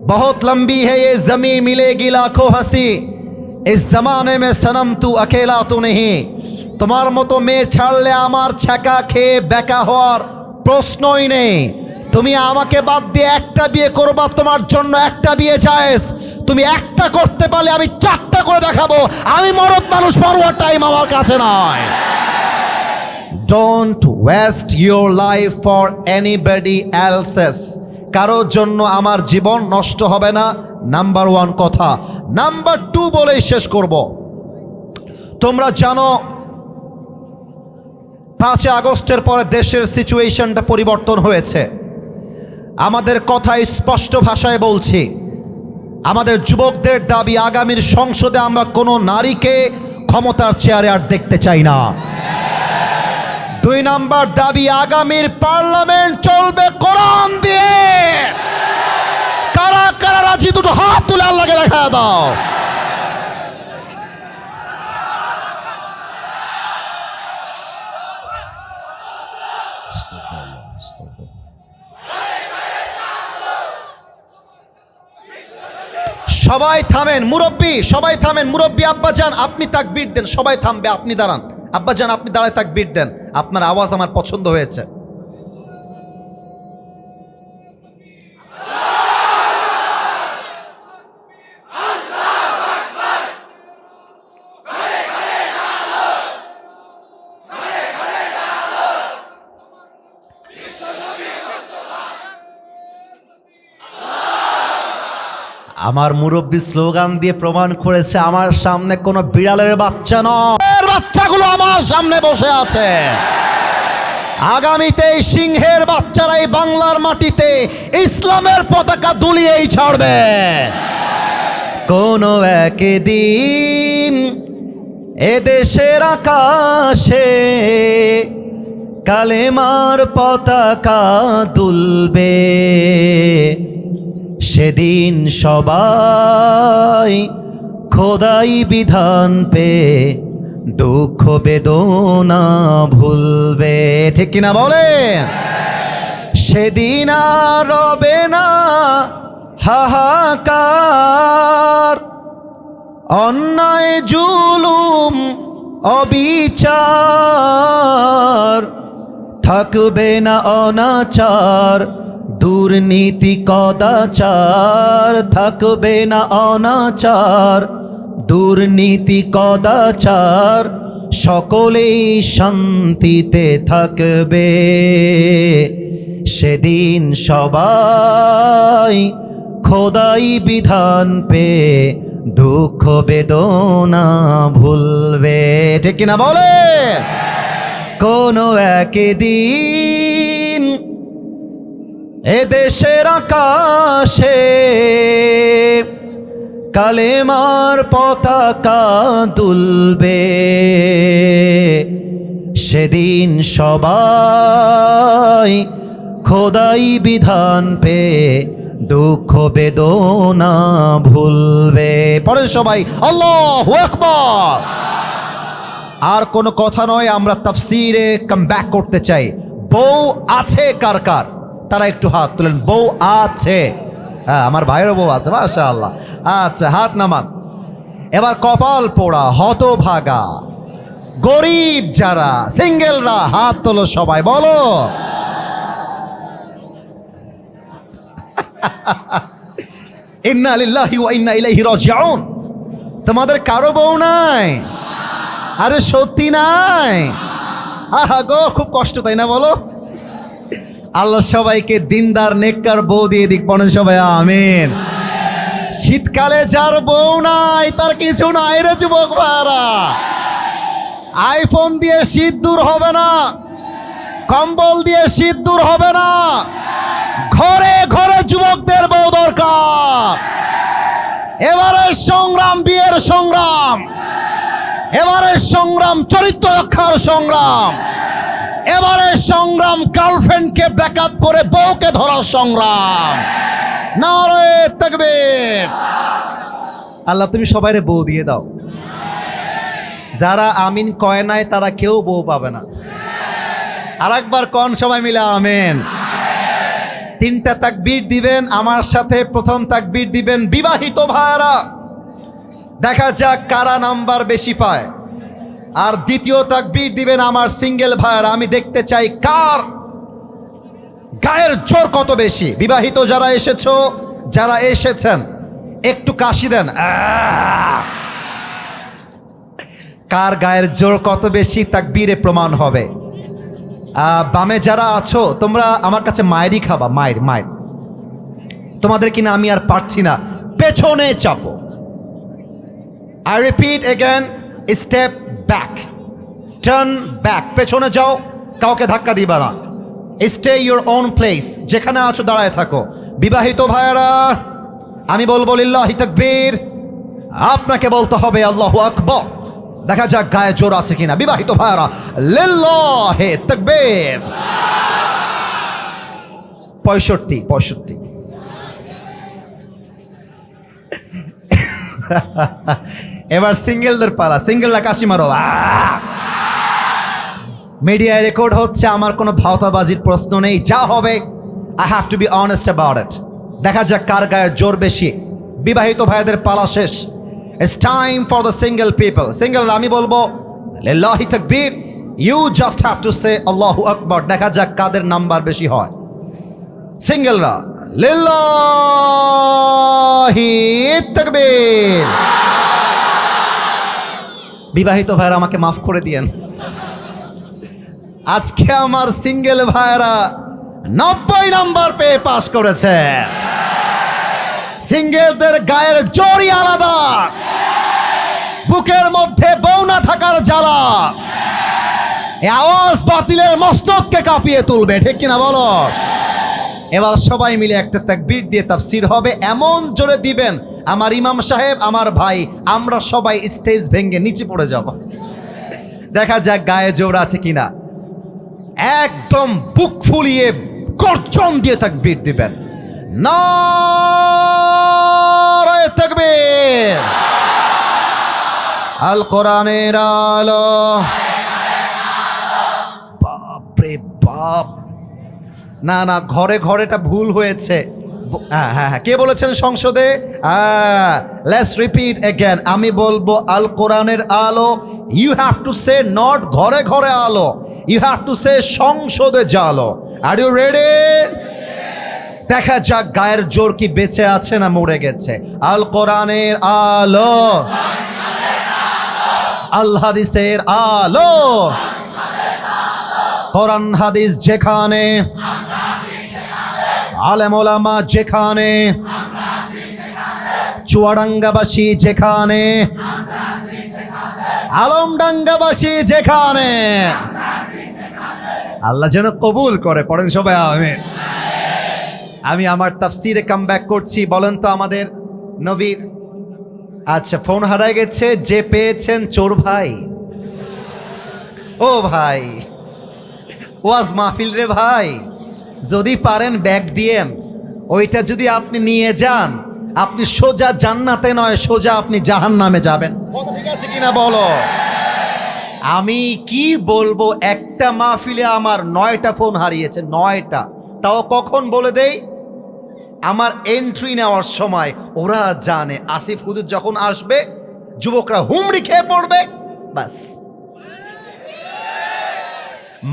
[SPEAKER 1] बहुत लंबी है ये जमीन, मिलेगी लाखों हंसी, इस जमाने में सनम तू अकेला तो नहीं। তোমার মতো মেয়ে ছাড়লে আমার ছ্যাঁকা খেয়ে বেকা হওয়ার প্রশ্নই নেই। তুমি আমাকে বাদ দিয়ে একটা বিয়ে করবা, তোমার জন্য একটা বিয়ে জায়েজ। তুমি একটা করতে পারলে আমি 4টা করে দেখাবো। আমি মরদ মানুষ, পরোয়া টাইম আমার কাছে নয়। Don't waste your life for anybody else's. কারোর জন্য আমার জীবন নষ্ট হবে না, নাম্বার 1 কথা। নাম্বার 2 বলেই শেষ করব। তোমরা জানো 5 আগস্টের পরে দেশের সিচুয়েশনটা পরিবর্তন হয়েছে। আমাদের কথা স্পষ্ট ভাষায় বলছি, আমাদের যুবকদের দাবি আগামীর সংসদে আমরা কোনো নারীকে ক্ষমতার চেয়ারে আর দেখতে চাই না। 2 নাম্বার দাবি, আগামীর পার্লামেন্ট চলবে কোরআন দিয়ে। কারা কারা রাজি দুটো হাত তুলে আল্লাহকে দেখা দাও। সবাই থামেন, মুরব্বী সবাই থামেন। মুরব্বী আব্বাজান আপনি তাকবীর দেন। সবাই থামবে, আপনি দাঁড়ান। আব্বাজান আপনি দাঁড়ায় তাকবীর দেন। আপনার আওয়াজ আমার পছন্দ হয়েছে। আমার মুরব্বী স্লোগান দিয়ে প্রমাণ করেছে আমার সামনে কোনো বিড়ালের বাচ্চা নয়, বাচ্চাগুলো আমার সামনে বসে আছে। আগামীতে এই সিংহের বাচ্চারাই বাংলার মাটিতে ইসলামের পতাকা দুলিয়েই ছাড়বে। কোনো একদিন এদেশের আকাশে কালেমার পতাকা দুলবে। সেদিন সবাই খোদাই বিধান পে দুঃখ বেদনা ভুলবে। ঠিক কিনা বলে? সেদিন আর রবে না হাহাকার, অন্যায় জুলুম অবিচার, থাকবে না অনাচার দুর্নীতি কদাচার, থাকবে না অনাচার দুর্নীতি কদাচার, সকলেই শান্তিতে থাকবে। সেদিন সবাই খোদাই বিধান পে দুঃখ বেদনা ভুলবে। ঠিক কিনা বলে? কোনো একদিন এদেশের আকাশে কালেমার পতাকা দুলবে। সেদিন সবাই খোদাই বিধান পে দুঃখ বেদনা ভুলবে। পরে সবাই আল্লাহু আকবার। আর কোনো কথা নয়, আমরা তাফসীরে কাম ব্যাক করতে চাই। বউ আছে কার কার? তারা একটু হাত তুলেন। বউ আছে? হ্যাঁ, আমার ভাইয়েরও বউ আছে, মাশাআল্লাহ। আচ্ছা, হাত নামান। এবার কপাল পোড়া, হতভাগা, গরিব যারা, সিঙ্গেলরা হাত তোলো সবাই, বলো ইন্না লিল্লাহি ওয়া ইন্না ইলাইহি রাজিউন। তোমাদের কারো বউ নাই? আরে সত্যি নাই? আহা গো, খুব কষ্ট, তাই না? বলো। আল্লাহ সবাইকে দিনদার নেককার বউ দিয়ে দিক, পড়েন সবাই আমিন। শীতকালে যার বউ নাই তার কিছু নাই রে যুবক ভাইরা। আইফোন দিয়ে শীত দূর হবে না, কম্বল দিয়ে শীত দূর হবে না। ঘরে ঘরে যুবকদের বউ দরকার। এবারের সংগ্রাম বিয়ের সংগ্রাম, এবারের সংগ্রাম চরিত্র রক্ষার সংগ্রাম, এবারের সংগ্রাম গার্লফ্রেন্ডকে ব্যাকআপ করে বউকে ধরার সংগ্রাম। নারে তাকবীর। আল্লাহ তুমি সবাইরে বউ দিয়ে দাও। যারা আমিন কয় নাই তারা কেউ বউ পাবে না। আরেকবার কোন সবাই মিলে আমিন। 3টা তাকবীর দিবেন আমার সাথে। প্রথম তাকবীর দিবেন বিবাহিত ভাইরা, দেখা যাক কারা নাম্বার বেশি পায়। আর দ্বিতীয় তাকবীর দিবেন আমার সিঙ্গেল ভাইরা, আমি দেখতে চাই কার গায়ের জোর কত বেশি? বিবাহিত যারা এসেছো, যারা এসেছেন, একটু কাশি দেন। কার গায়ের জোর কত বেশি তাকবীরে প্রমাণ হবে। বামে যারা আছো তোমরা আমার কাছে মায়েরই খাবা, মায়ের মায়ের। তোমাদের কিনা আমি আর পারছি না, পেছনে চাপো। I repeat again, step back, turn back, পেছনে যাও, কাউকে ধাক্কা দিবা না। স্টে ইউর ওন প্লেস, যেখানে আছো দাঁড়ায় থাকো। বিবাহিত ভাইয়েরা আমি বলবো লিল্লাহি তাকবীর, আপনাকে বলতে হবে আল্লাহু আকবার। দেখা যাক গায়ে জোর আছে কিনা। বিবাহিত ভাইয়েরা লিল্লাহি তাকবীর। 65 এবার সিঙ্গেলদের পালা। সিঙ্গেলরা কাশি মারো। মিডিয়ায় রেকর্ড হচ্ছে, আমার কোনো ভাওতাবাজির প্রশ্ন নেই, যা হবে I have to be honest about it. দেখা যাক কার গায়ের জোর বেশি। বিবাহিত ভাইদের পালা শেষ। It's time for the single people. Single আমি বলবো লিল্লাহি তাকবীর, you just have to say আল্লাহু আকবার। দেখা যাক কাদের নাম্বার বেশি হয়। সিঙ্গেলরা লিল্লাহি তাকবীর। বিবাহিত ভাইরা আমাকে মাফ করে দিয়েন, আজকে আমার সিঙ্গেল ভাইরা 90 নাম্বার পেয়ে পাশ করেছে। সিঙ্গেলদের গায়ের জোরই আলাদা, বুকের মধ্যে বউ না থাকার জ্বালা। এই আওয়াজ বাতিলের মস্তককে কাঁপিয়ে তুলবে, ঠিক কিনা বলো? এবার সবাই মিলে একটা তাকবীর দিয়ে তাফসীর হবে, এমন জোরে দিবেন আমার ইমাম সাহেব, আমার ভাই, আমরা সবাই স্টেজ ভেঙে নিচে পড়ে যাব। দেখা যাক গায়ে জোর আছে কিনা। একদম বুক ফুলিয়ে গর্জন দিয়ে তাকবীর দিবেন। নারায়ে তাকবীর। আল কোরআনের আলো। বাপ রে বাপ, না না, ঘরে ঘরেটা ভুল হয়েছে। হ্যাঁ, কে বলেছেন সংসদে? Let's repeat again. আমি বলবো আল কোরআনের আলো। You have to say not ঘরে ঘরে আলো, ইউ হ্যাভ টু সে সংসদে জালো। Are you ready? দেখা যাক গায়ের জোর কি বেঁচে আছে না মরে গেছে। আল কোরআনের আলো, আল হাদিসের আলো। কোরআন হাদিস যেখানে, আলেম ওলামা যেখানে, চুয়াডাঙ্গাবাসী যেখানে, আলমডাঙ্গাবাসী যেখানে, আল্লাহ যেন কবুল করে। পড়েন সবাই আমিন। আমি আমার তাফসীরে কামব্যাক করছি। বলেন তো আমাদের নবীর, আচ্ছা ফোন হারায় গেছে, যে পেয়েছেন চোর ভাই। ও ভাই, ওয়াজ মাহফিল রে ভাই, যদি পারেন ব্যাগ দিয়েন, ওইটা যদি আপনি নিয়ে যান, আপনি সোজা জান্নাতে নয়, সোজা আপনি জাহান্নামে যাবেন। ঠিক আছে কিনা বলো? আমি কি বলবো, একটা মাহফিলে আমার 9টা ফোন হারিয়েছে, 9টা। তাও কখন বলে দেই? আমার এন্ট্রি নেওয়ার সময়। ওরা জানে আসিফ হুজুর যখন আসবে যুবকরা হুমড়ি খেয়ে পড়বে, বাস।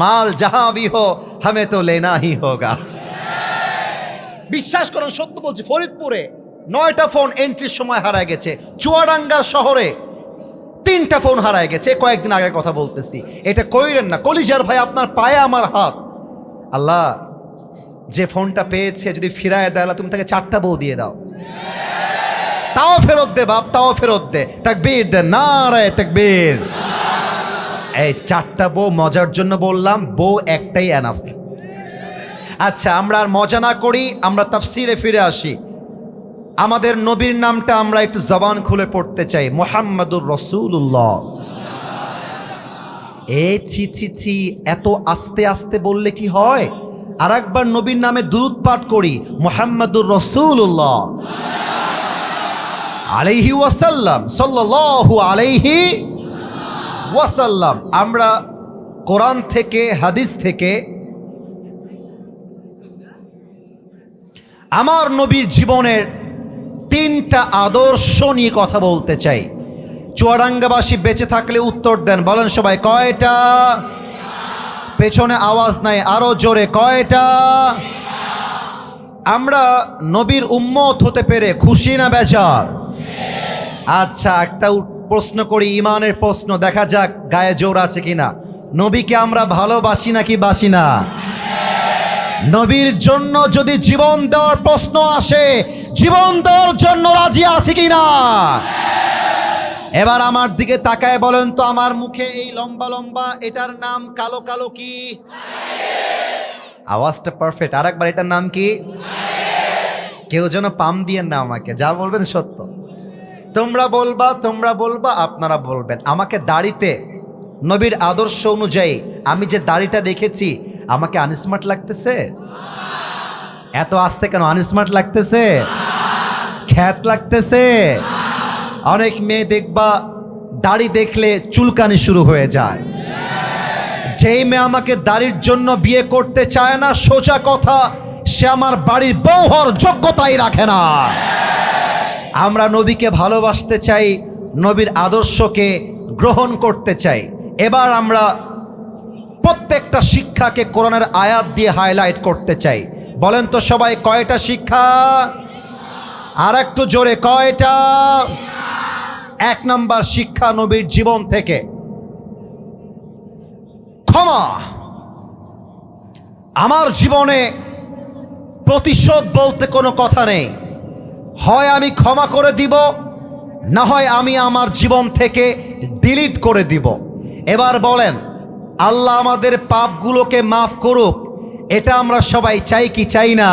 [SPEAKER 1] মাল যাহা ভি হো হামে তো লেনা হি হোগা। বিশ্বাস করেন, সত্য বলছি, ফরিদপুরে 9টা ফোন এন্ট্রির সময় হারায় গেছে। চুয়াডাঙ্গা শহরে 3টা ফোন হারায় গেছে। কয়েকদিন আগে কথা বলতেছি। এটা কইরেন না, কলিজার ভাই, আপনার পায়ে আমার হাত। আল্লাহ যে ফোনটা পেয়েছে যদি ফিরায় দেয়, তুমি তাকে 4টা বউ দিয়ে দাও। তাও ফেরত দে বাপ, তাও ফেরত দে। তাকবীর দে, নারায়ে তাকবীর। এই 4টা বউ মজার জন্য বললাম, বউ একটাই এনাফ। আচ্ছা, আমরা আর মজা না করি, আমরা তাফসীরে ফিরে আসি। আমাদের নবীর নামটা আমরা একটু জবান খুলে পড়তে চাই, মুহাম্মাদুর রাসূলুল্লাহ। ছি ছি ছি, এত আস্তে আস্তে বললে কি হয়? আর একবার নবীর নামে দুরূদ পাঠ করি, মুহাম্মাদুর রাসূলুল্লাহ আলাইহি ওয়াসাল্লাম, সাল্লাল্লাহু আলাইহি ওয়াসাল্লাম। আমরা কোরআন থেকে, হাদিস থেকে আমার নবীর জীবনের 3টা আদর্শ নিয়ে কথা বলতে চাই। চুয়াডাঙ্গাবাসী বেঁচে থাকলে উত্তর দেন, বলেন সবাই কয়টা? পেছনে আওয়াজ নাই, আরো জোরে, কয়টা? আমরা নবীর উম্মত হতে পেরে খুশি না বেজার? আচ্ছা, একটা প্রশ্ন করি, ইমানের প্রশ্ন, দেখা যাক গায়ে জোর আছে কিনা। নবীকে আমরা ভালোবাসি নাকি বাসি না? নবীর জন্য যদি জীবন দেওয়ার প্রশ্ন আসে, জীবন দেওয়ার জন্য রাজি আছে কিনা? এবার আমার দিকে তাকায় বলেন তো, আমার মুখে এই লম্বা লম্বা এটার নাম কালো কালো কি? আওয়াজটা পারফেক্ট, আর একবার, এটার নাম কি? কেউ যেন পাম দিয়েন না আমাকে, যা বলবেন সত্য। তোমরা বলবা, আপনারা বলবেন। আমাকে দাড়িতে নবীর আদর্শ অনুযায়ী আমি যে দাড়িটা রেখেছি, আমাকে আনস্মার্ট লাগতেছে? এত আস্তে কেন? আনস্মার্ট লাগতেছে? খ্যাত লাগতেছে? অনেক মেয়ে দেখবা দাড়ি দেখলে চুলকানি শুরু হয়ে যায়। যেই মেয়ে আমাকে দাড়ির জন্য বিয়ে করতে চায় না, সোজা কথা, সে আমার বাড়ির বউ হওয়ার যোগ্যতাই রাখে না। আমরা নবীকে ভালোবাসতে চাই, নবীর আদর্শকে গ্রহণ করতে চাই। এবার আমরা প্রত্যেকটা শিক্ষাকে কোরআনের আয়াত দিয়ে হাইলাইট করতে চাই। বলেন তো সবাই, কয়টা শিক্ষা? আর একটু জোরে, কয়টা? 1 নাম্বার শিক্ষা নবীর জীবন থেকে, ক্ষমা। আমার জীবনে প্রতিশোধ বলতে কোনো কথা নেই। হয় আমি ক্ষমা করে দিব, না হয় আমি আমার জীবন থেকে ডিলিট করে দিব। এবার বলেন, আল্লাহ আমাদের পাপগুলোকে মাফ করুক, এটা আমরা সবাই চাই কি চাই না?